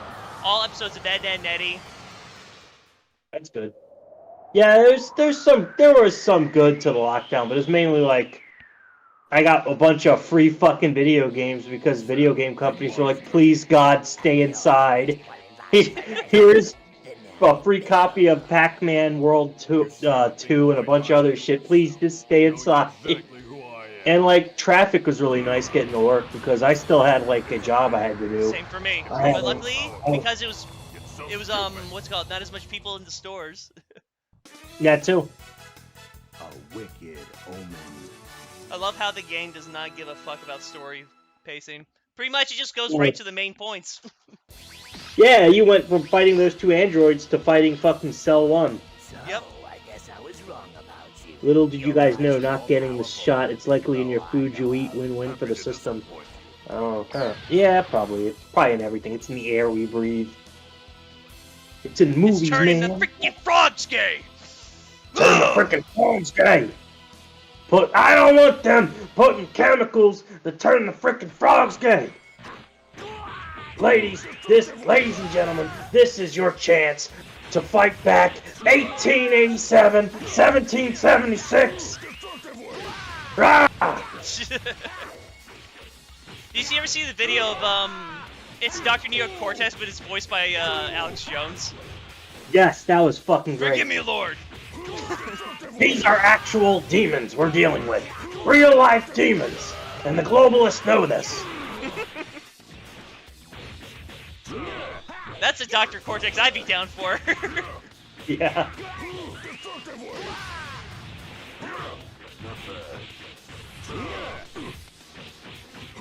all episodes of Ed, Edd n Eddy. That's good. Yeah, there was some good to the lockdown, but it was mainly like, I got a bunch of free fucking video games because video game companies were like, please God, stay inside. Here's a free copy of Pac-Man World 2 and a bunch of other shit. Please just stay inside. And like, traffic was really nice getting to work because I still had like a job I had to do. Same for me. I But luckily, I- because it was what's it called, not as much people in the stores. Yeah, too. A wicked omen. I love how the game does not give a fuck about story pacing. Pretty much, it just goes right to the main points. Yeah, you went from fighting those two androids to fighting fucking Cell 1. Yep. I guess I was wrong about you. Little did you guys know, not getting the shot, it's likely in your food you eat, win-win for the system. Oh, yeah, probably. It's probably in everything. It's in the air we breathe. It's in movies, It's turning man. the freaking frogs gay! Turn the frickin' phones gay! I don't want them putting chemicals that turn the frickin' frogs gay! Ladies and gentlemen, this is your chance to fight back 1887, 1776! Rah! Did you ever see the video of, it's Dr. Neo Cortez, but it's voiced by, Alex Jones? Yes, that was fucking great. Forgive me, Lord! These are actual demons we're dealing with. Real life demons. And the globalists know this. That's a Dr. Cortex I'd be down for. Yeah.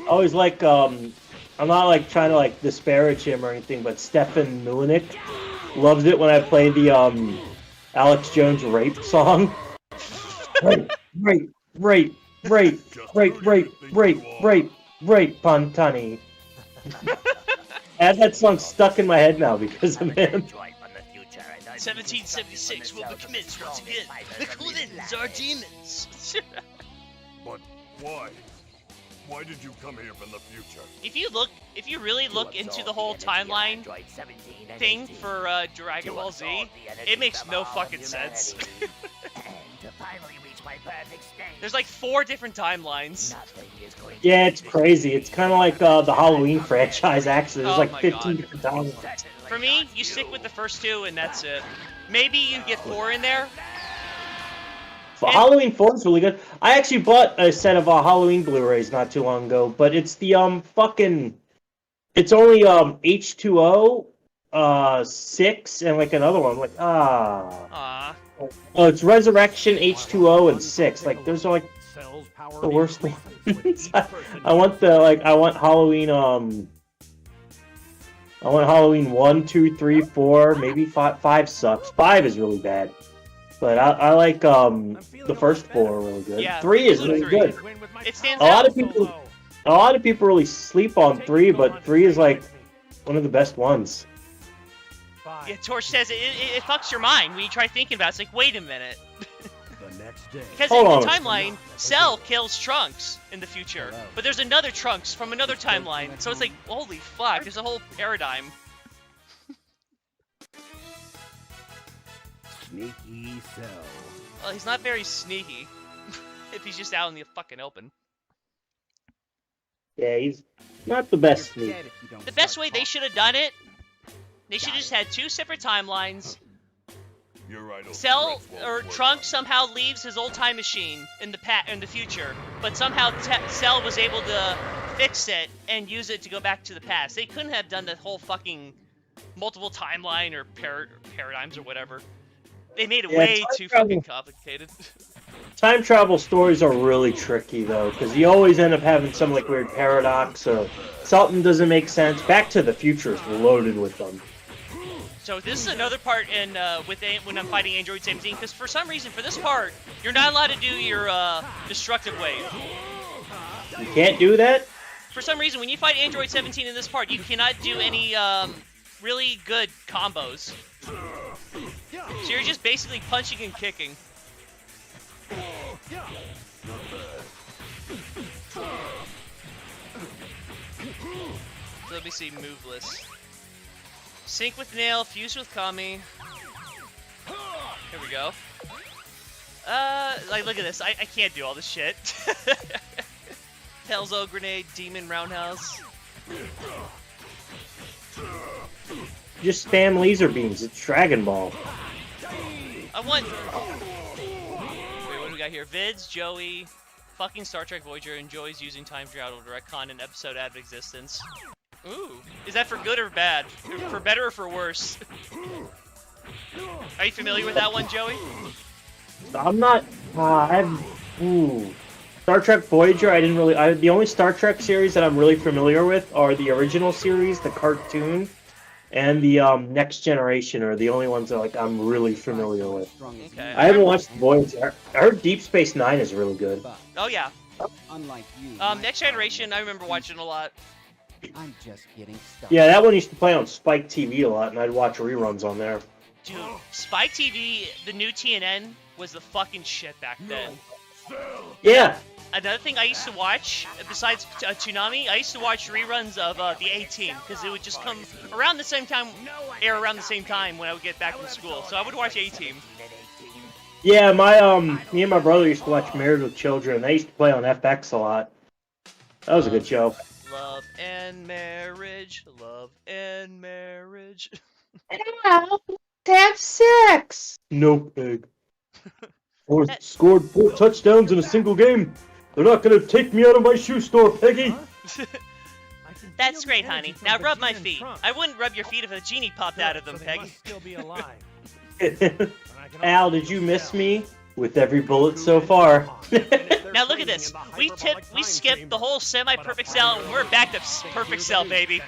Always like, I'm not like trying to like disparage him or anything, but Stefan Milinik loves it when I play the Alex Jones rape song. Rape, Pantani. I have that song stuck in my head now because of him. Droid from the future, and 1776 will be commenced once again. The Clintons are demons. But why? Why did you come here from the future? If you really look into the whole timeline thing for Dragon Ball Z, it makes no fucking sense. There's like 4 different timelines. Yeah, it's crazy. It's kind of like the Halloween franchise, actually. There's Oh like my 15 God. different timelines. For me, you stick with the first 2 and that's it. Maybe you get 4 in there. But Halloween 4 is really good. I actually bought a set of Halloween Blu-rays not too long ago, but it's the it's only H2O, 6, and like another one. Like Aw. Oh, it's Resurrection, H2O, and 6. Like those are like the worst ones. I want Halloween I want Halloween 1, 2, 3, 4, maybe 5. 5 sucks. 5 is really bad. But I like the first 4 are really good. Yeah, 3 is really 3. good. It stands A lot out. of people really sleep on 3, but 3 is like one of the best ones. Yeah, Torch says it fucks your mind when you try thinking about it. It's like, wait a minute. The next day. Because Hold in on. the timeline, Cell kills Trunks in the future. But there's another Trunks from another timeline. So it's like, holy fuck, there's a whole paradigm. Sneaky Cell. Well, he's not very sneaky. If he's just out in the fucking open. Yeah, he's not the best sneak. The best way they should have done it, they should have just had 2 separate timelines. You're right. Cell or Trunks somehow leaves his old time machine in the future, but somehow Cell was able to fix it and use it to go back to the past. They couldn't have done that whole fucking multiple timeline or paradigms or whatever. They made it way too fucking complicated. Time travel stories are really tricky though, because you always end up having some like weird paradox or something doesn't make sense. Back to the Future is loaded with them. So this is another part in when I'm fighting Android 17, because for some reason for this part you're not allowed to do your destructive wave. You can't do that? For some reason, when you fight Android 17 in this part, you cannot do any really good combos. So you're just basically punching and kicking. So let me see, move list. Sync with Nail, fuse with Kami. Here we go. Like look at this. I can't do all this shit. Hellzo Grenade, Demon Roundhouse. Just spam laser beams. It's Dragon Ball. I want... Wait, what do we got here? Vidz, Joey, fucking Star Trek Voyager enjoys using time travel to retcon an episode out of existence. Ooh. Is that for good or bad? For better or for worse? Are you familiar with that one, Joey? I'm not. Star Trek Voyager. I didn't really. The only Star Trek series that I'm really familiar with are the original series, the cartoon, and the Next Generation are the only ones that like I'm really familiar with. Okay. I haven't watched Voyager. I heard Deep Space Nine is really good. Oh yeah. Unlike you, Next Generation, I remember watching a lot. I'm just getting started. Yeah, that one used to play on Spike TV a lot, and I'd watch reruns on there. Dude, Spike TV, the new TNN, was the fucking shit back then. Yeah. Another thing I used to watch, besides Toonami, I used to watch reruns of the A-Team, because it would just come around the same time, air around the same time when I would get back from school. So I would watch A-Team. Yeah, me and my brother used to watch Married with Children. They used to play on FX a lot. That was a good show. Love and marriage, love and marriage. Have sex. No pig. Or scored 4 touchdowns in a single game. They're not gonna take me out of my shoe store, Peggy. That's great, honey. Now rub my feet. I wouldn't rub your feet if a genie popped out of them, Peggy. Still be alive. Al, did you miss me? With every bullet so far. Now look at this. We skipped the whole semi-perfect cell, and we're back to perfect cell, baby.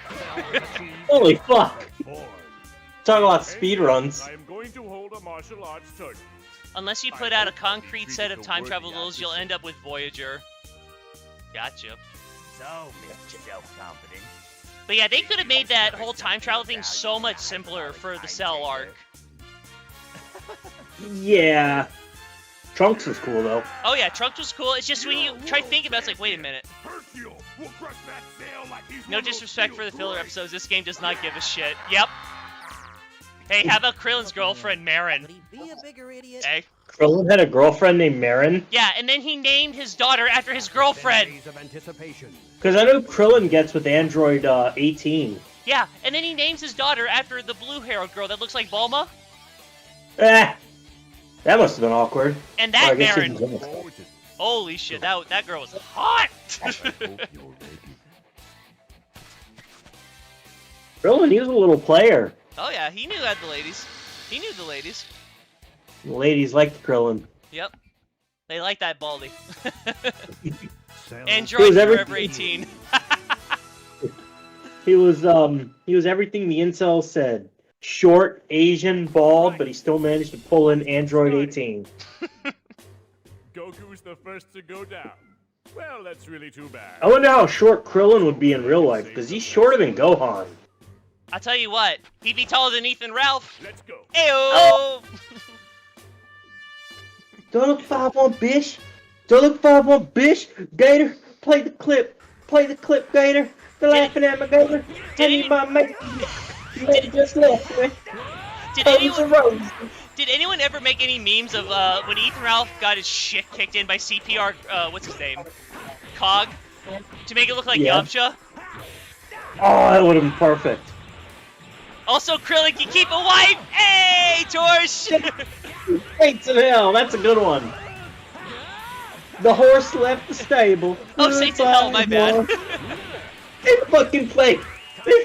Holy fuck. Talk about speedruns. I am going to hold a martial arts tournament. Unless you put out a concrete set of time travel rules, you'll end up with Voyager. Gotcha. So, Mr. Self-Confident. But yeah, they could have made that whole time travel thing so much simpler for the Cell arc. Yeah. Trunks was cool though. Oh yeah, Trunks was cool. It's just when you try thinking about it, it's like, wait a minute. Hercule will crush that sail like he's No one of those disrespect for the steel filler bullets. episodes, this game does not give a shit. Yep. Hey, how about Krillin's girlfriend, Marin? Would he be a bigger idiot? Hey. Krillin had a girlfriend named Marin. Yeah, and then he named his daughter after his girlfriend. Days of anticipation. Because I know Krillin gets with Android 18. Yeah, and then he names his daughter after the blue-haired girl that looks like Bulma. That must have been awkward. And Or I that guess she Marin. was almost- Holy shit, that girl was hot! Krillin, he was a little player. Oh yeah, he knew the ladies. He knew the ladies. The ladies liked Krillin. Yep. They like that baldy. Sail Android It was Forever everything. 18. He was everything the incel said. Short, Asian, bald, but he still managed to pull in Android 18. Goku's the first to go down. Well, that's really too bad. I wonder how short Krillin would be in real life, because he's shorter than Gohan. I'll tell you what, he'd be taller than Ethan Ralph. Let's go. Ayo! Don't look 5-1, bitch. Don't look 5-1, bitch. Gator, play the clip. Play the clip, Gator. They're laughing at my Gator. Did Honey, he- my mate. They just left me. Did Rose and anyone, Rose. did anyone ever make any memes of when Ethan Ralph got his shit kicked in by CPR, what's his name? Cog? To make it look like Yeah. Yamcha? Oh, that would have been perfect. Also, Krillin can keep a wife! Hey, Torch! Saints in hell, that's a good one. The horse left the stable. Oh, Saints in Hell, my bad. They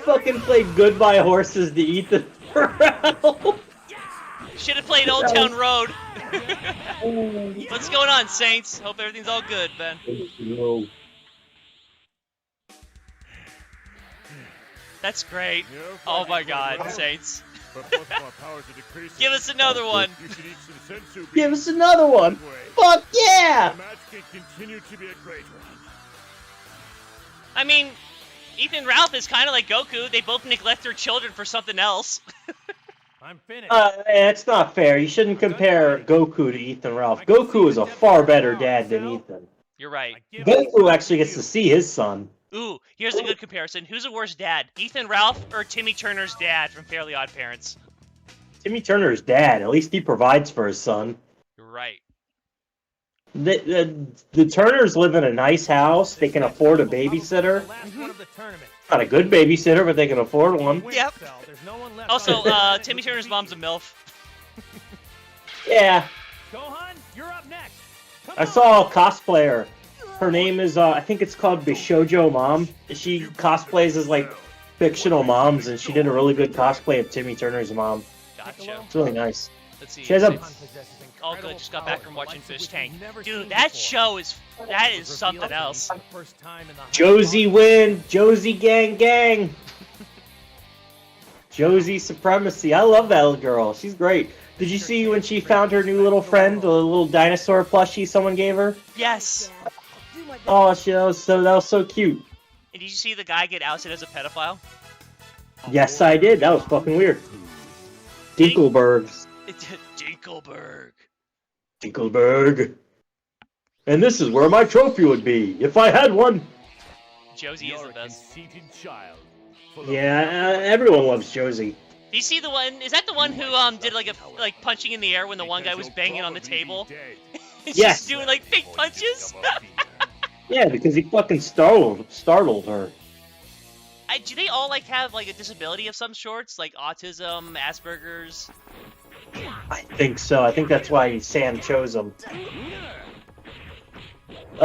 fucking played Goodbye Horses to Ethan Ralph. Should have played Old Town Road. What's going on, Saints? Hope everything's all good, Ben. No. That's great. You're Oh fine, my Goku. God, Saints. But both of our powers are decreasing. Give us another one. You should eat some sensu beans. Give us another one. That way, Fuck yeah! the match can continue to be a great one. I mean, Ethan Ralph is kind of like Goku. They both neglect their children for something else. I'm finished. It's not fair. You shouldn't compare Goku to Ethan Ralph. Goku is a far better dad than Ethan. You're right. I give Goku it actually gets to see his son. Ooh, here's a good comparison. Who's a worse dad, Ethan Ralph or Timmy Turner's dad from Fairly Odd Parents? Timmy Turner's dad. At least he provides for his son. You're right. The Turners live in a nice house. They can afford a babysitter. The last one of the tournament. Not a good babysitter, but they can afford one. Yep. Cell, there's no one left Also, on- Timmy Turner's mom's a MILF. Yeah, Gohan, you're up next. Come I on. saw a cosplayer. Her name is, I think it's called Bishojo Mom. She cosplays as, like, fictional moms, and she did a really good cosplay of Timmy Turner's mom. Gotcha. It's really nice. Let's see. She has a- Gohan possesses All incredible good. Just got back power, from the watching likes of Fish which Tank. we've never Dude, seen that before. show is that It is was something revealed else. for the first time in the Josie win! Josie gang gang! Josie supremacy. I love that little girl. She's great. Did you see when she found her new little friend, the little dinosaur plushie someone gave her? Yes. Oh, that was so cute. And did you see the guy get ousted as a pedophile? Yes, I did. That was fucking weird. Dinkelberg. Dinkelberg. Dinkelberg. And this is where my trophy would be, if I had one. Josie is You're the a best. conceited child. full of Yeah, everyone loves Josie. Do you see the one? Is that the one who did like punching in the air when the one guy was banging on the table? He's Yes. just doing like big punches. Yeah, because he fucking startled her. Do they all like have like a disability of some sorts, like autism, Asperger's? I think so. I think that's why Sam chose him.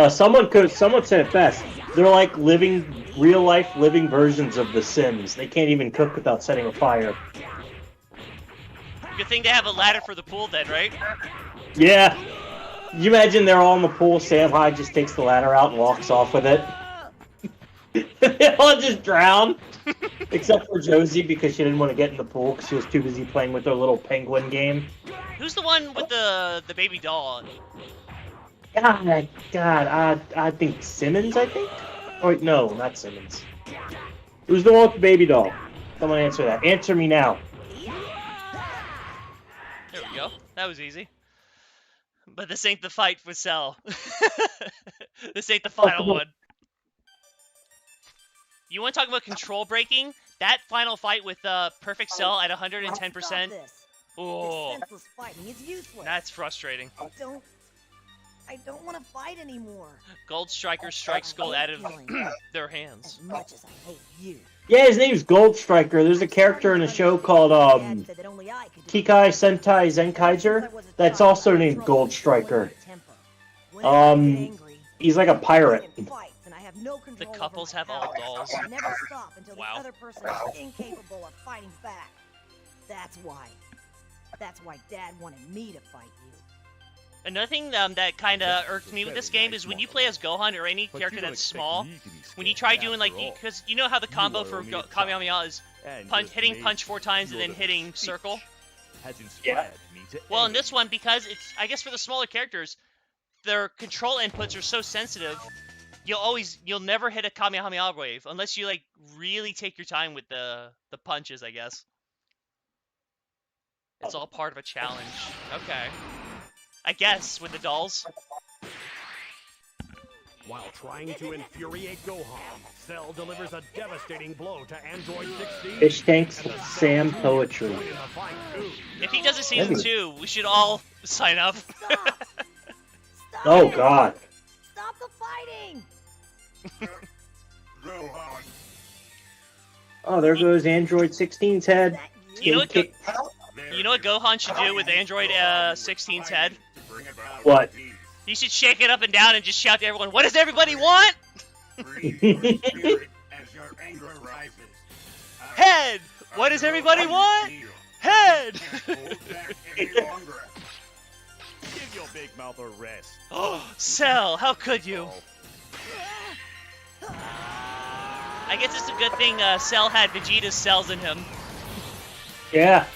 Someone said it best. They're like real life living versions of The Sims. They can't even cook without setting a fire. Good thing to have a ladder for the pool then, right? Yeah. You imagine they're all in the pool. Sam Hyde just takes the ladder out and walks off with it. They all just drown, except for Josie because she didn't want to get in the pool because she was too busy playing with her little penguin game. Who's the one with the baby doll? God, I think Simmons, I think? Oh, wait, no, not Simmons. Who's the one with the baby doll? Someone answer that. Answer me now. There we go. That was easy. But this ain't the fight with Cell. This ain't the final one. You want to talk about control breaking? That final fight with Perfect Cell at 110%. Oh, senseless fighting is useless. that's frustrating. I don't want to fight anymore. Gold Striker strikes gold out of their hands. As much as I hate you. Yeah, his name's Gold Striker. There's a character in a show called Kikai Sentai Zenkaiser that's also named Gold Striker. He's like a pirate. The couples have all dolls. Never stop until Wow. the other person is incapable of fighting back. That's why Dad wanted me to fight you. Another thing that kind of irked me with this game is when you play as Gohan or any character that's small, when you try doing like, because you know how the combo for Kamehameha is hitting punch 4 times and then hitting circle? Yeah. Well, in this one, because it's, I guess for the smaller characters, their control inputs are so sensitive, you'll never hit a Kamehameha wave unless you like really take your time with the punches, I guess. It's all part of a challenge. Okay. I guess, with the dolls. While trying to infuriate Gohan, Cell delivers a devastating blow to Android 16. Fish tanks, Sam poetry. In the fight, too. If he does a season 2, we should all sign up. Stop! Oh God. Stop the fighting! Oh, there goes Android 16's head. You know what, Getting kicked. You know what Gohan should do with Android 16's head? What? He should shake it up and down and just shout to everyone, "What does everybody want?" Head! What does everybody want? Head! Give your big mouth a rest. Oh, Cell, how could you? I guess it's a good thing Cell had Vegeta's cells in him. Yeah.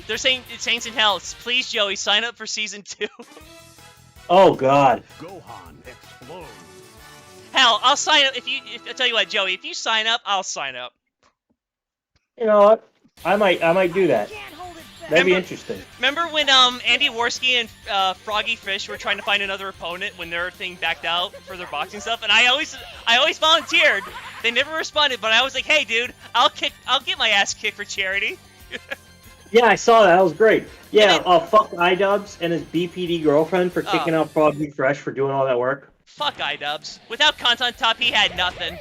They're saying, Saints in Hell, please, Joey, sign up for Season 2. Oh God. Gohan explodes. Hell, I'll sign up I'll tell you what, Joey, if you sign up, I'll sign up. You know what? I might do that. Can't hold it back. That'd be interesting. Remember when Andy Worski and Froggy Fish were trying to find another opponent when their thing backed out for their boxing stuff, and I always volunteered. They never responded, but I was like, "Hey, dude, I'll get my ass kicked for charity." Yeah, I saw that. That was great. Yeah, fuck iDubbbz and his BPD girlfriend for kicking out Froggy Fresh for doing all that work. Fuck iDubbbz. Without Content Top, he had nothing.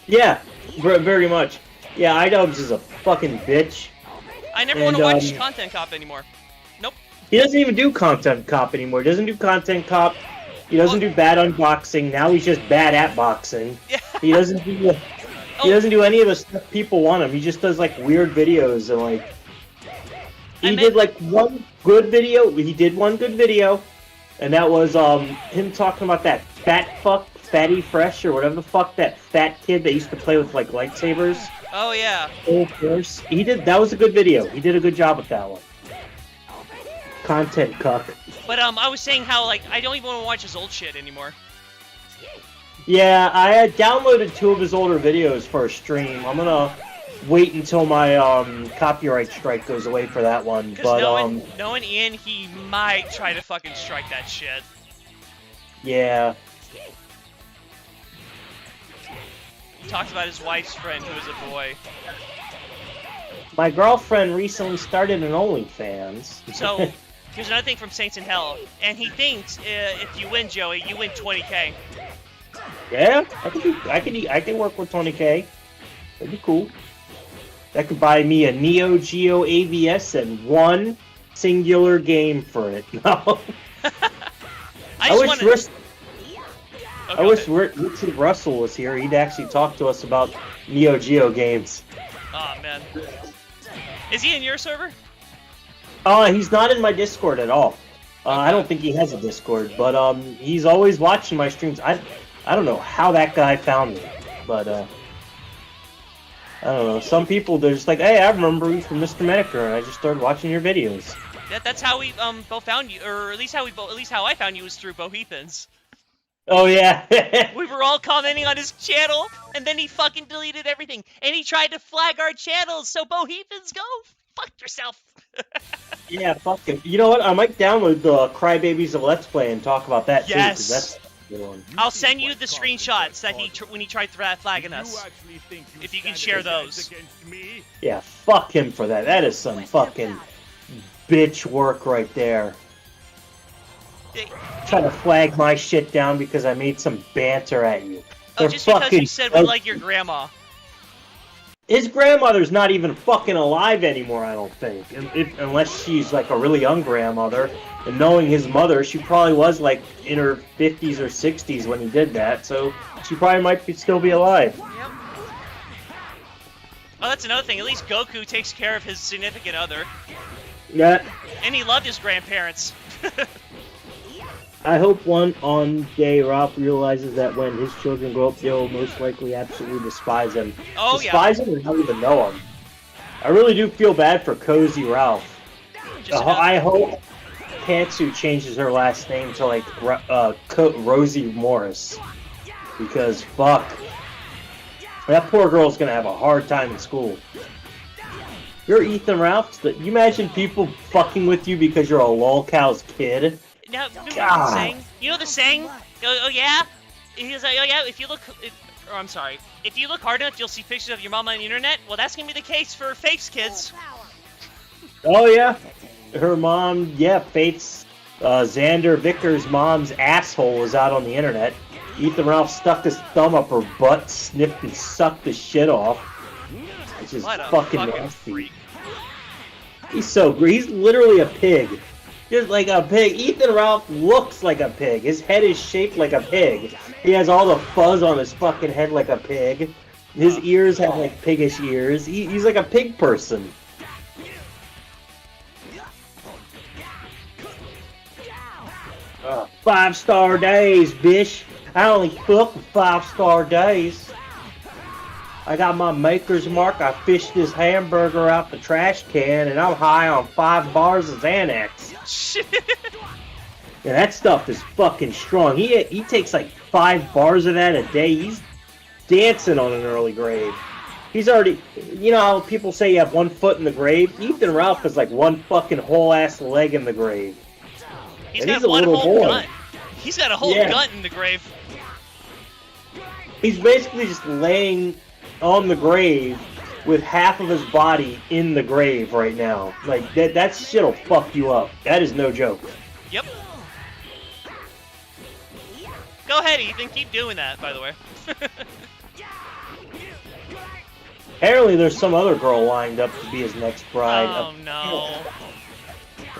Yeah, very much. Yeah, iDubbbz is a fucking bitch. I never want to watch Content Cop anymore. Nope. He doesn't even do Content Cop anymore. He doesn't do Content Cop. He doesn't do bad unboxing. Now he's just bad at boxing. Yeah. He doesn't do. He doesn't do any of the stuff people want him. He just does like weird videos and like. He did like one good video. He did one good video, and that was him talking about that Fatty Fresh or whatever the fuck, that fat kid that used to play with like lightsabers. Oh yeah. Of course, he did. That was a good video. He did a good job with that one. Content cuck. But I was saying how like I don't even want to watch his old shit anymore. Yeah, I had downloaded 2 of his older videos for a stream. I'm gonna wait until my copyright strike goes away for that one. But knowing Ian, he might try to fucking strike that shit. Yeah. He talks about his wife's friend who is a boy. My girlfriend recently started an OnlyFans. So, here's another thing from Saints in Hell. And he thinks if you win, Joey, you win 20K. Yeah, I can work with 20K. That'd be cool. That could buy me a Neo Geo AVS and one singular game for it. No. I wish Richard Russell was here. He'd actually talk to us about Neo Geo games. Oh man. Is he in your server? He's not in my Discord at all. I don't think he has a Discord, but he's always watching my streams. I don't know how that guy found me, but I don't know. Some people, they're just like, hey, I remember you from Mr. Manicure, and I just started watching your videos. That's how we both found you, or at least how I found you was through Boheathans. Oh yeah. We were all commenting on his channel, and then he fucking deleted everything, and he tried to flag our channels. So Boheathans, go fuck yourself. Yeah, fuck him. You know what? I might download the Crybabies of Let's Play and talk about that too. 'Cause Yes. that's a good one. I'll send you the screenshots that when he tried flagging us. If you can share those. Yeah, fuck him for that. That is some fucking bitch work right there. Trying to flag my shit down because I made some banter at you. Oh, just because you said we like your grandma. His grandmother's not even fucking alive anymore, I don't think. Unless she's like a really young grandmother. And knowing his mother, she probably was like in her 50s or 60s when he did that. So she probably might still be alive. Yep. Oh, that's another thing. At least Goku takes care of his significant other. Yeah. And he loved his grandparents. I hope one day Ralph realizes that when his children grow up, they'll most likely absolutely despise him. Oh, despise him and not even know him. I really do feel bad for Cozy Ralph. I hope Katsu changes her last name to like Rosie Morris. Because fuck. That poor girl's gonna have a hard time in school. You're Ethan Ralph? You imagine people fucking with you because you're a lolcow's kid? Now, remember the saying? You know the saying? Oh yeah? He's like, oh yeah, if you look... I'm sorry. If you look hard enough, you'll see pictures of your mom on the internet? Well, that's gonna be the case for Faith's kids. Oh yeah? Her mom, yeah, Faith's... Xander Vickers' mom's asshole was out on the internet. Ethan Ralph stuck his thumb up her butt, sniffed and sucked the shit off. Which is fucking nasty. Freak. He's so great. He's literally a pig. Just like a pig. Ethan Ralph looks like a pig. His head is shaped like a pig. He has all the fuzz on his fucking head like a pig. His ears have like piggish ears. He's like a pig person. Uh, 5-star days, bitch. I only fuck with 5-star days. I got my maker's mark. I fished this hamburger out the trash can, and I'm high on 5 bars of Xanax. Yeah, that stuff is fucking strong. He takes like 5 bars of that a day. He's dancing on an early grave. He's already... You know how people say you have 1 foot in the grave? Ethan Ralph is like 1 fucking whole-ass leg in the grave. He's got one whole gun. He's got a whole gun in the grave. He's basically just laying on the grave with half of his body in the grave right now. Like, that shit'll fuck you up. That is no joke. Yep. Go ahead, Ethan. Keep doing that, by the way. Apparently there's some other girl lined up to be his next bride. Oh, no.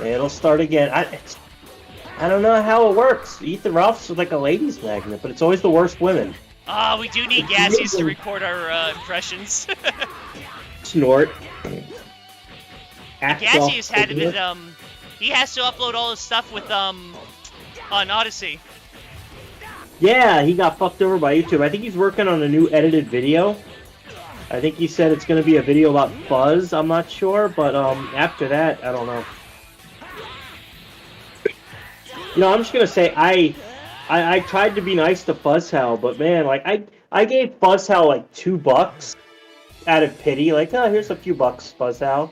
It'll start again. I don't know how it works. Ethan Ralph's like a ladies magnet, but it's always the worst women. Ah, we do need Gassies to record our impressions. Snort. Gassies had been, he has to upload all his stuff with, on Odyssey. Yeah, he got fucked over by YouTube. I think he's working on a new edited video. I think he said it's going to be a video about Fuzz. I'm not sure, but after that, I don't know. You know, I'm just going to say I tried to be nice to Fuzzhal, but man, like I gave Fuzzhal like $2 out of pity. Like, oh, here's a few bucks, Fuzzhal.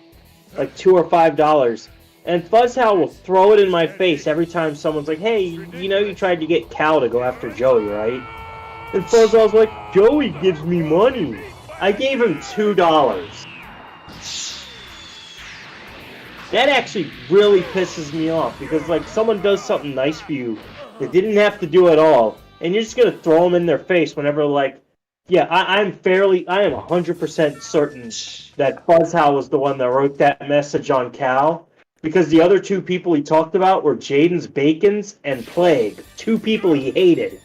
Like $2 or $5. And Fuzzhal will throw it in my face every time someone's like, hey, you know you tried to get Cal to go after Joey, right? And Fuzzhal's like, Joey gives me money. I gave him $2. That actually really pisses me off, because like someone does something nice for you that didn't have to do at all, and you're just gonna throw them in their face whenever like, yeah, I am 100% certain that Fuzzhal was the one that wrote that message on Cal, because the other 2 people he talked about were Jaden's Bacons and Plague, 2 people he hated.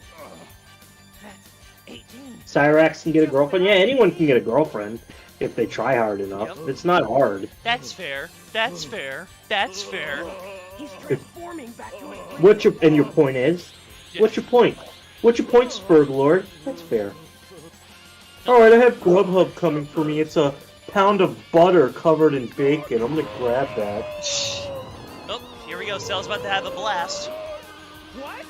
Cyrax can get a girlfriend? Yeah, anyone can get a girlfriend if they try hard enough. Yep. It's not hard. That's fair. That's fair. That's fair. He's transforming back to a... What's your point is? Yeah. What's your point? What's your point, Spurg Lord? That's fair. Alright, I have Grubhub coming for me. It's a pound of butter covered in bacon. I'm gonna grab that. Oh, here we go. Cell's about to have a blast. What?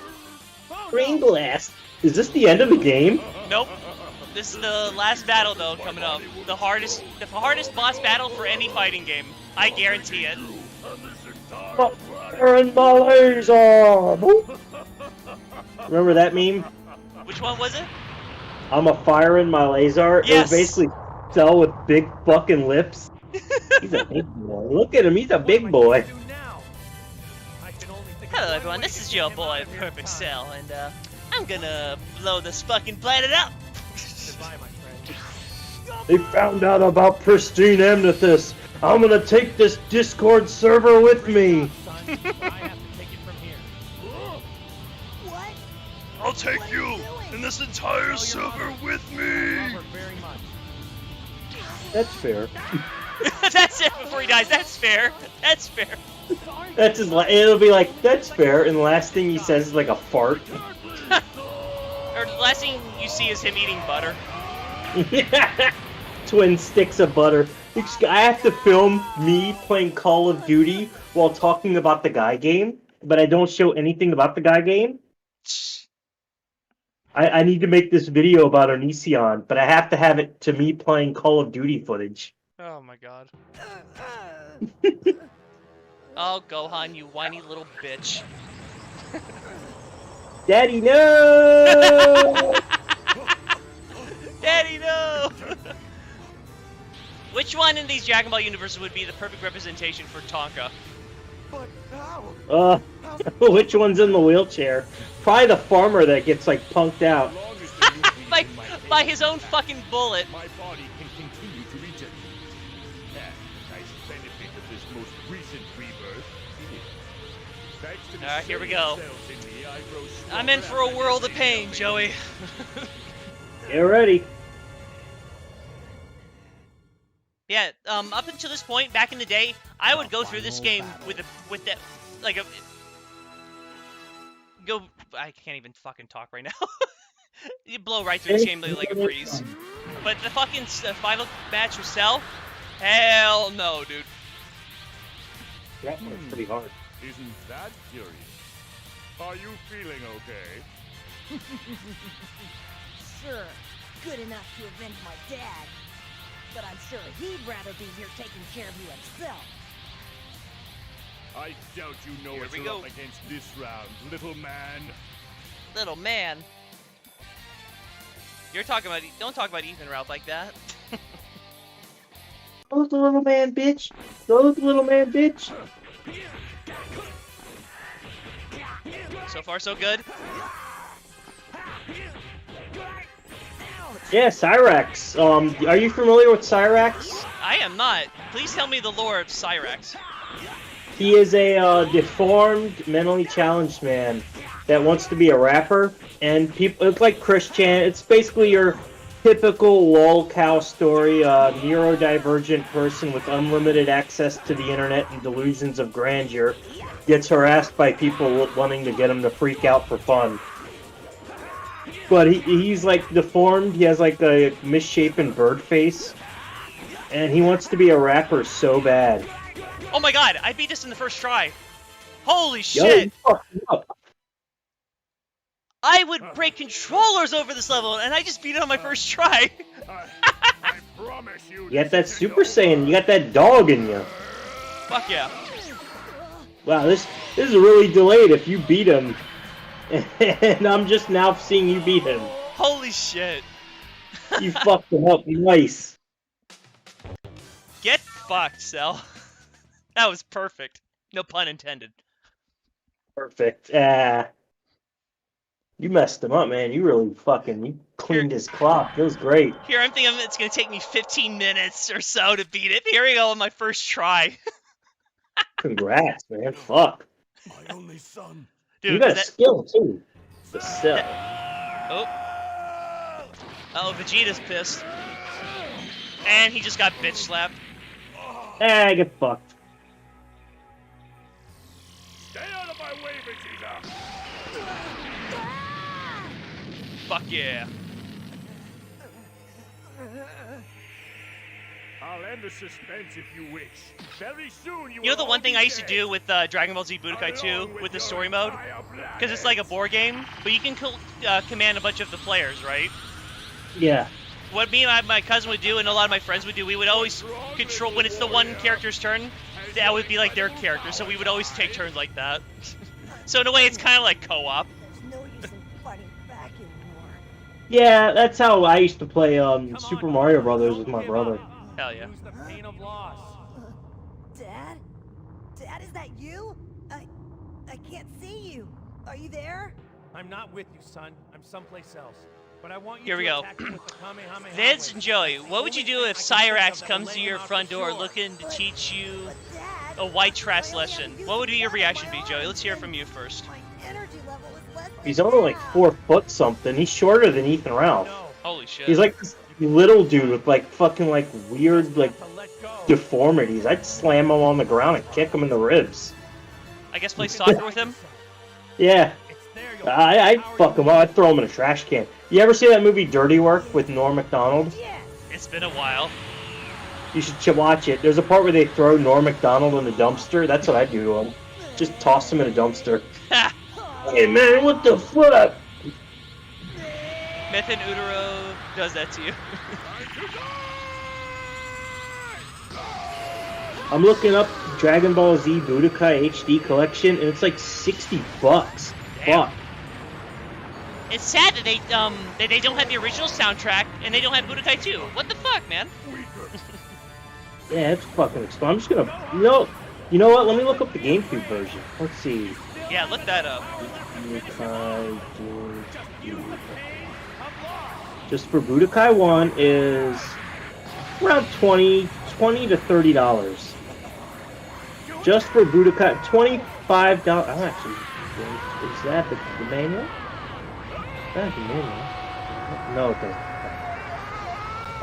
Oh, Green blast. Is this the end of the game? Nope. This is the last battle, though, coming up. The hardest boss battle for any fighting game. I guarantee it. Fire in my laser! Remember that meme? Which one was it? I'm a fire in my laser. Yes. It was basically Cell with big fucking lips. He's a big boy. Look at him, he's a big boy. Hello everyone, this is your boy Perfect Cell, and I'm gonna blow this fucking planet up! Goodbye, my friend. They found out about pristine amethyst. I'm gonna take this Discord server with me. Son, I have to take it from here. What? I'll take What are you you doing? and this entire server with me. Love her very much. That's fair. That's it before he dies, that's fair! That's fair! That's his. It'll be like that's fair, and the last thing he says is like a fart. Or the last thing you see is him eating butter. Twin sticks of butter. I have to film me playing Call of Duty while talking about the Guy game, but I don't show anything about the Guy game. I need to make this video about Onision, but I have to have it to me playing Call of Duty footage. Oh my god. Oh, Gohan, you whiny little bitch. Daddy, no! Daddy, no! Which one in these Dragon Ball universes would be the perfect representation for Tonka? But how? Which one's in the wheelchair? Probably the farmer that gets like punked out. by his own fucking bullet. My body can continue to regenerate. And the nice benefit of this most recent rebirth is, thanks to the Alright, here we same go. cells in me, I grow I'm in for a world of pain, Joey. Get ready. Yeah, up until this point, back in the day, I would go through this game with that, like a... I can't even fucking talk right now. You blow right through this game like a breeze. But the fucking final match with Cell? Hell no, dude. That one's pretty hard. Isn't that curious? Are you feeling okay? Sure, good enough to avenge my dad. But I'm sure he'd rather be here taking care of you himself. I doubt you know Here what we you're go. up against this round, little man. Little man. You're talking about... Don't talk about Ethan Ralph like that. Those little man, bitch. Those little man, bitch. So far, so good. Yeah, Cyrax. Are you familiar with Cyrax? I am not. Please tell me the lore of Cyrax. He is a deformed, mentally challenged man that wants to be a rapper, and people. It's like Christian. It's basically your typical lol cow story. Neurodivergent person with unlimited access to the internet and delusions of grandeur gets harassed by people wanting to get him to freak out for fun. But he's like deformed. He has like a misshapen bird face, and he wants to be a rapper so bad. Oh my god, I beat this in the first try. Holy Yo, shit! you fucked me up. I would break controllers over this level, and I just beat it on my first try. I promise you. You got that Super Saiyan. You got that dog in you. Fuck yeah. Wow, this is really delayed. If you beat him, and I'm just now seeing you beat him. Holy shit. You fucked him up nice. Get fucked, Cell. That was perfect. No pun intended. Perfect. You messed him up, man. You really you cleaned his clock. It was great. Here, I'm thinking it's gonna take me 15 minutes or so to beat it. Here we go on my first try. Congrats, man. Fuck. My only son. Dude, you got skill, too. The Cell. Oh. Uh-oh, Vegeta's pissed. And he just got bitch slapped. Get fucked. Stay out of my way, Vegeta. Fuck yeah. I'll end the suspense if you wish. Very soon you You know the one thing I used to do with Dragon Ball Z Budokai 2 with the story mode? Because it's like a board game, but you can command a bunch of the players, right? Yeah. what me and my cousin would do, and a lot of my friends would do, we would always control when it's the one character's turn. That would be like their character, so we would always take turns like that. So in a way, it's kind of like co-op. There's no use in fighting back anymore. Yeah, that's how I used to play Super Mario Brothers with my brother. Hell yeah. Use the pain of loss. Dad? Dad, is that you? I can't see you. Are you there? I'm not with you, son. I'm someplace else. But I want you Here to we go. attack him with the Kamehameha Vince and wave. Joey, what would you do if Cyrax comes to your front door looking to teach you But Dad, a white trash I only have lesson? to What would use your one of reaction my be, Joey? Let's hear arms, from you first. My energy level is less than He's only like half. 4 foot something. He's shorter than Ethan Ralph. No, Holy shit. He's like this little dude with like fucking like weird like to let go. deformities. I'd slam him on the ground and kick him in the ribs. I guess play soccer with him? Yeah, It's there, you'll I'd power fuck him up. I'd throw him in a trash can. You ever see that movie Dirty Work with Norm Macdonald? Yes. It's been a while. You should watch it. There's a part where they throw Norm Macdonald in the dumpster. That's what I do to him. Just toss him in a dumpster. Hey man, what the fuck? Meth and Utero does that to you. I'm looking up Dragon Ball Z Budokai HD collection, and it's like $60. Damn. Fuck. It's sad that they don't have the original soundtrack and they don't have Budokai 2. What the fuck, man? Yeah, it's fucking expensive. I'm just gonna, you know what? Let me look up the GameCube version. Let's see. Yeah, look that up. Budokai just for Budokai 1 is around $20 to $30. Just for Budokai, $25. I'm actually, is that the manual? That's the manual. No, it doesn't.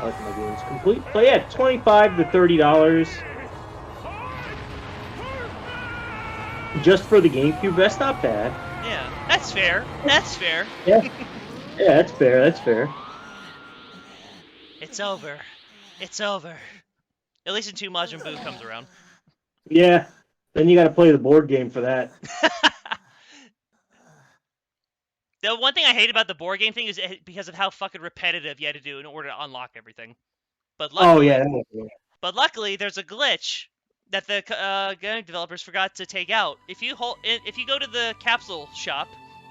I like my games complete. But yeah, $25 to $30. Just for the GameCube, that's not bad. Yeah, that's fair. That's fair. Yeah. Yeah, that's fair, that's fair. It's over. It's over. At least until Majin Buu comes around. Yeah. Then you gotta play the board game for that. The one thing I hate about the board game thing is because of how fucking repetitive you had to do in order to unlock everything. But luckily, Oh yeah, that was good. But luckily, there's a glitch that the game developers forgot to take out. If you go to the capsule shop,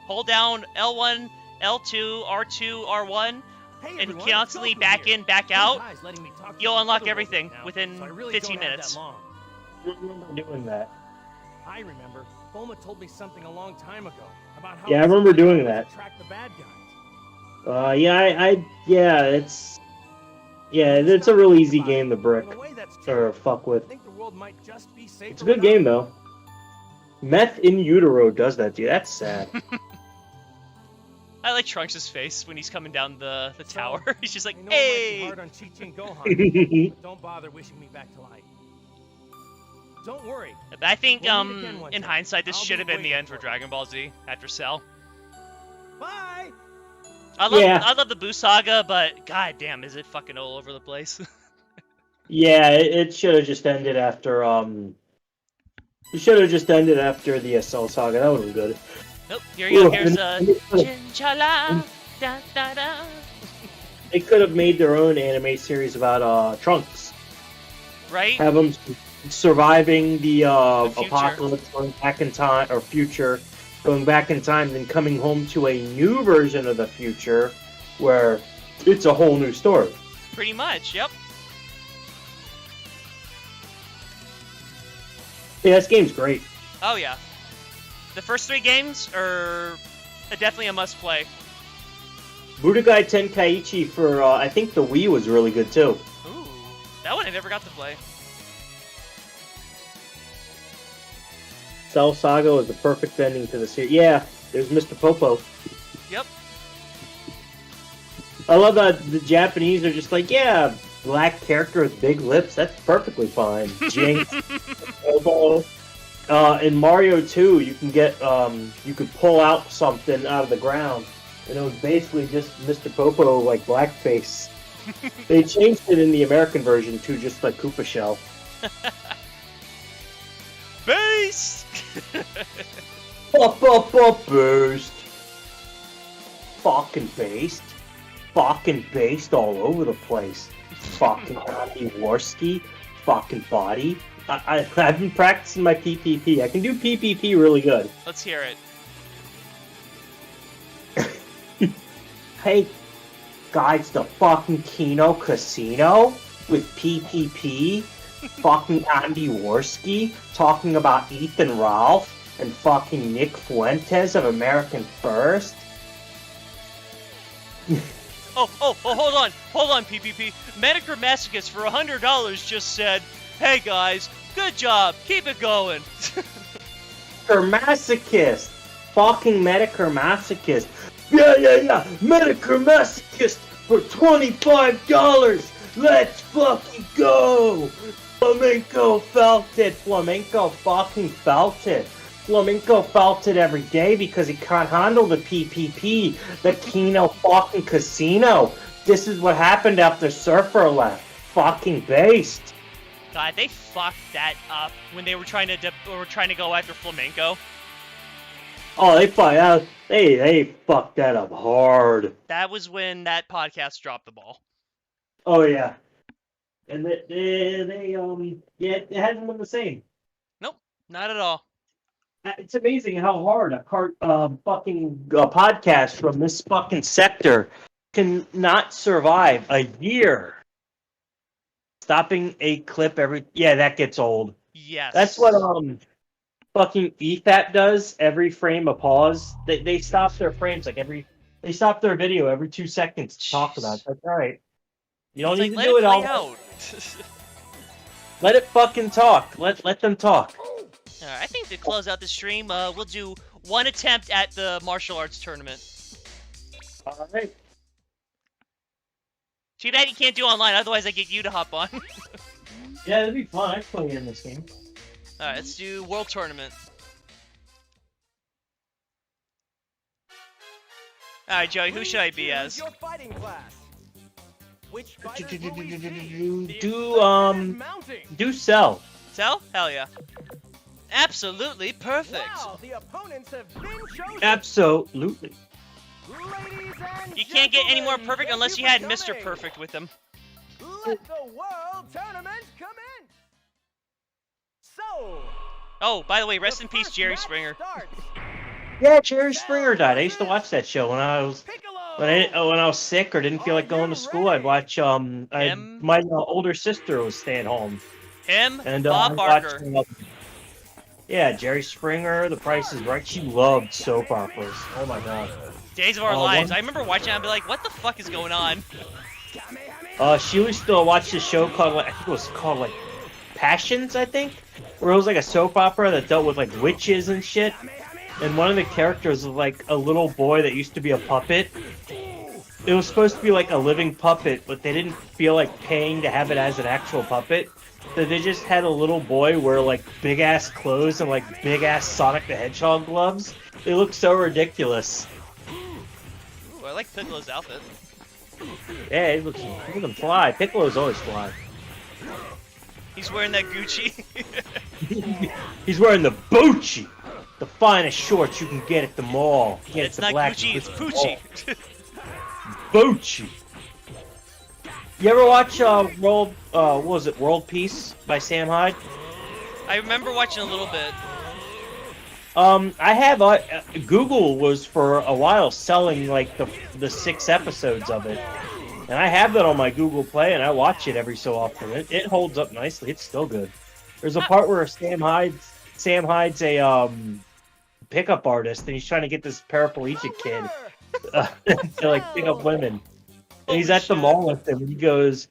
hold down L1, L2, R2, R1, Hey, and everyone, constantly Goku back here. in, back out, Guy's letting me talk to you'll the unlock other everything world now, within so I really 15 don't have minutes. that long. I remember doing that. I remember. Bulma told me something a long time ago about how Yeah, I remember doing that. Attract the bad guys. It's a real easy game to brick In a way, that's or true. fuck I with. think the world might just be safer It's a good without game though. Meth in Utero does that to you. That's sad. I like Trunks' face when he's coming down the tower. He's just like, I know it might be hey! hard on Chi-Chi and Gohan, but don't bother wishing me back to life. Don't worry. I think, We'll meet again one in time. hindsight, this I'll should be have been the waiting end for for Dragon Ball Z after Cell. Bye. I love the Buu saga, but god damn, is it fucking all over the place. Yeah, it should have just ended after It should have just ended after the Cell Saga. That would have been good. Nope, here you go. Ooh, Here's and- Chinchala, da da da. They could have made their own anime series about Trunks. Right? Have him surviving the future. apocalypse, going back in time, or future, going back in time, then coming home to a new version of the future where it's a whole new story. Pretty much, yep. Yeah, this game's great. Oh yeah. The first 3 games are definitely a must play. Budokai Tenkaichi for, I think the Wii was really good too. Ooh, that one I never got to play. Cell Saga was the perfect ending to the series. Yeah, there's Mr. Popo. Yep. I love that the Japanese are just like, yeah, black character with big lips, that's perfectly fine. Jinx, Popo. In Mario 2, you can get, you could pull out something out of the ground, and it was basically just Mr. Popo, like, blackface. They changed it in the American version to just like Koopa Shell. Beast! Boost. Fucking based. fucking based all over the place. Fucking Andy Warski, fucking body. I've been practicing my PPP. I can do PPP really good. Let's hear it. Hey, guys, the fucking Kino Casino with PPP. Fucking Andy Warski talking about Ethan Ralph and fucking Nick Fuentes of American First. Oh, hold on, PPP. Medicare Masochist for $100 just said, "Hey guys, good job, keep it going." Masochist. Fucking Medicare Masochist. Yeah. Medicare Masochist for $25. Let's fucking go. Flamenco felt it. Flamenco fucking felt it. Flamenco felt it every day because he can't handle the PPP, the Kino fucking Casino. This is what happened after Surfer left. Fucking based. God, they fucked that up when they were trying to go after Flamenco. Oh, they fucked that up hard. That was when that podcast dropped the ball. Oh yeah, and it hasn't been the same. Nope, not at all. It's amazing how hard a podcast from this fucking sector can not survive a year. Stopping a clip that gets old. Yes. That's what fucking EFAP does every frame of pause. They stop their frames they stop their video every 2 seconds to talk about it. That's all right. You don't need to do it all. Out. Let it fucking talk. Let them talk. I think to close out the stream, we'll do one attempt at the martial arts tournament. All right. Too bad you can't do online, otherwise I get you to hop on. Yeah, that'd be fun. I'd play in this game. Alright, let's do world tournament. Alright, Joey, who should I be as? Your fighting class. Which fighters will we see? Do Cell. Cell? Hell yeah. Absolutely perfect. Wow, the opponents have been chosen. Absolutely. Ladies and You can't get any more gentlemen, perfect thank unless you for had Mr. coming. Perfect with him. Let the world tournament commence. So. Oh, by the way, rest the in peace, first Jerry match Springer. starts. Yeah, Jerry Springer died. I used to watch that show when I was Piccolo. when I was sick or didn't feel like going to school. I'd watch my older sister was staying home Him, and Bob I'd Barker. watch, yeah, Jerry Springer. The Price is Right. She loved soap operas. Oh my god. Days of Our Oh, Lives. one- I remember watching it and be like, what the fuck is going on? She used to watch this show called I think it was called Passions, I think, where it was like a soap opera that dealt with like witches and shit. And one of the characters was like a little boy that used to be a puppet. It was supposed to be like a living puppet, but they didn't feel like paying to have it as an actual puppet. So they just had a little boy wear like big ass clothes and like big ass Sonic the Hedgehog gloves. They look so ridiculous. Ooh, I like Piccolo's outfit. Yeah, look at them fly. Piccolo's always fly. He's wearing that Gucci. He's wearing the Bucci, the finest shorts you can get at the mall. Get It's the not black Gucci, it's Gucci Poochie. Bucci. You ever watch what was it, World Peace by Sam Hyde? I remember watching a little bit. I have Google was for a while selling like the 6 episodes of it, and I have that on my Google Play, and I watch it every so often. It holds up nicely. It's still good. There's a part where Sam Hyde's a pickup artist, and he's trying to get this paraplegic kid to like pick up women, and he's at the mall with him, and he goes,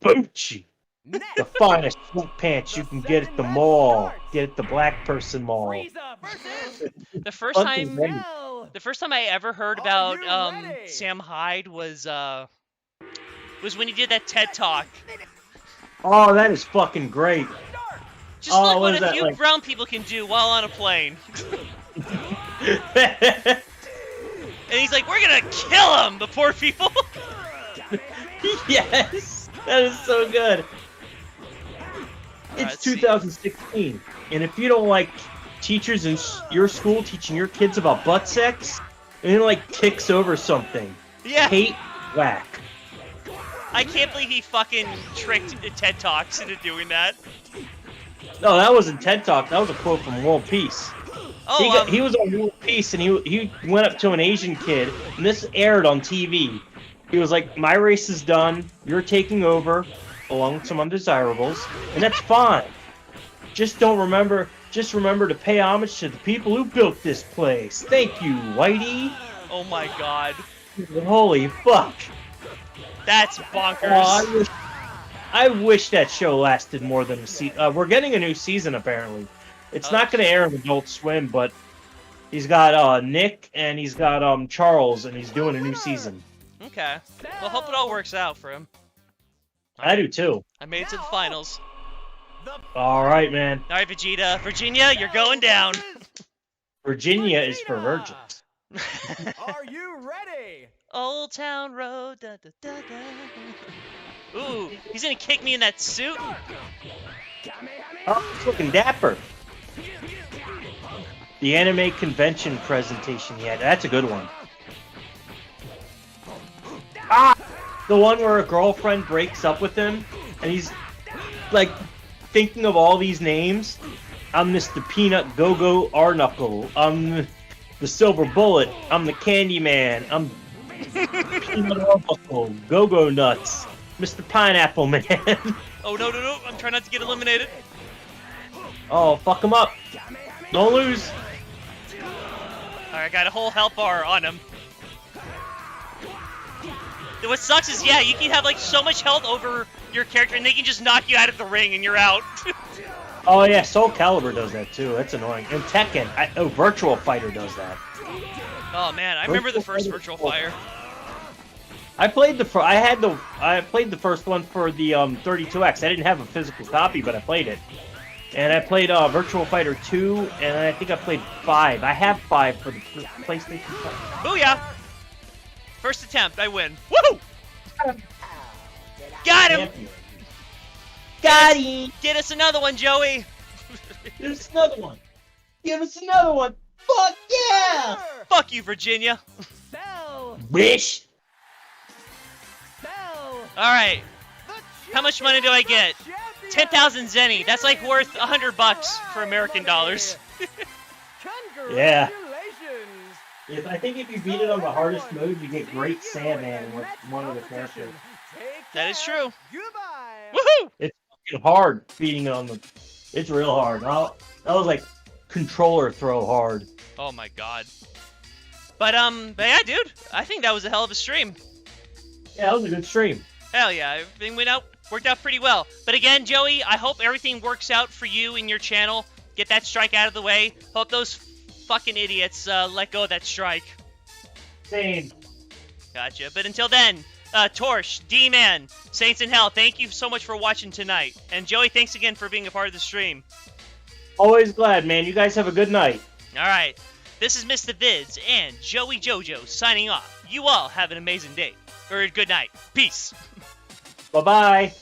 "Bucci, the finest sweatpants you can get at the mall. Get at the black person mall." The first time I ever heard about Sam Hyde was when he did that TED Talk. Oh, that is fucking great. Just look what a few brown people can do while on a plane. And he's like, we're gonna kill them, the poor people. Yes, that is so good. It's 2016, and if you don't like teachers in your school teaching your kids about butt sex, and it like ticks over something. Yeah. Hate whack. I can't believe he fucking tricked TED Talks into doing that. No, that wasn't TED Talk. That was a quote from World Peace. Oh, He was on World Peace, and he went up to an Asian kid, and this aired on TV. He was like, "My race is done. You're taking over, along with some undesirables, and that's fine. Just remember to pay homage to the people who built this place. Thank you, Whitey." oh my god. Holy fuck! That's bonkers. Oh, I wish that show lasted more than a season. We're getting a new season apparently. It's not going to air on Adult Swim, but he's got Nick and he's got Charles, and he's doing a new season. Okay. Well, hope it all works out for him. I do too. I made it to the finals. All right, man. All right, Vegeta. Virginia, you're going down. Virginia is for virgins. Are you ready? Old Town Road. Da, da, da, da. Ooh, he's gonna kick me in that suit. Oh, it's looking dapper. The anime convention presentation he had. That's a good one. Ah! The one where a girlfriend breaks up with him, and he's, like, thinking of all these names. I'm Mr. Peanut Go-Go Arknuckle. I'm the Silver Bullet. I'm the Candyman. I'm Peanut Arbuckle. Go-Go Nuts. Mr. Pineapple Man. Oh, no, no, no. I'm trying not to get eliminated. Oh, fuck him up. Don't lose. Alright, I got a whole health bar on him. What sucks is, yeah, you can have, like, so much health over your character, and they can just knock you out of the ring, and you're out. Oh, yeah, Soul Calibur does that, too. That's annoying. And Tekken. Virtual Fighter does that. Oh, man, I remember the first Virtual Fire. I played the first one for the 32X. I didn't have a physical copy, but I played it. And I played Virtual Fighter 2, and I think I played 5. I have 5 for the PlayStation 5. Booyah! First attempt, I win. Woo! Got him! Got him! Get us another one, Joey! Give us another one! Give us another one! Fuck yeah! Fuck you, Virginia! Bell! Wish! Bell! Alright, how much money do I get? 10,000 zenny. That's like worth $100 for American dollars. Yeah. Congratulations! I think if you beat it on the hardest mode, you get Great Sandman with one of the characters. That is true. Goodbye! Woohoo! It's fucking hard beating it on the... It's real hard. That was like controller throw hard. Oh my god. But yeah, dude, I think that was a hell of a stream. Yeah, that was a good stream. Hell yeah, everything worked out pretty well. But again, Joey, I hope everything works out for you and your channel. Get that strike out of the way. Hope those fucking idiots let go of that strike. Same. Gotcha. But until then, Torch, D-Man, Saints in Hell, thank you so much for watching tonight. And Joey, thanks again for being a part of the stream. Always glad, man. You guys have a good night. Alright, this is Mista Vidz and Joey Jojo signing off. You all have an amazing day. Or good night. Peace. Bye-bye.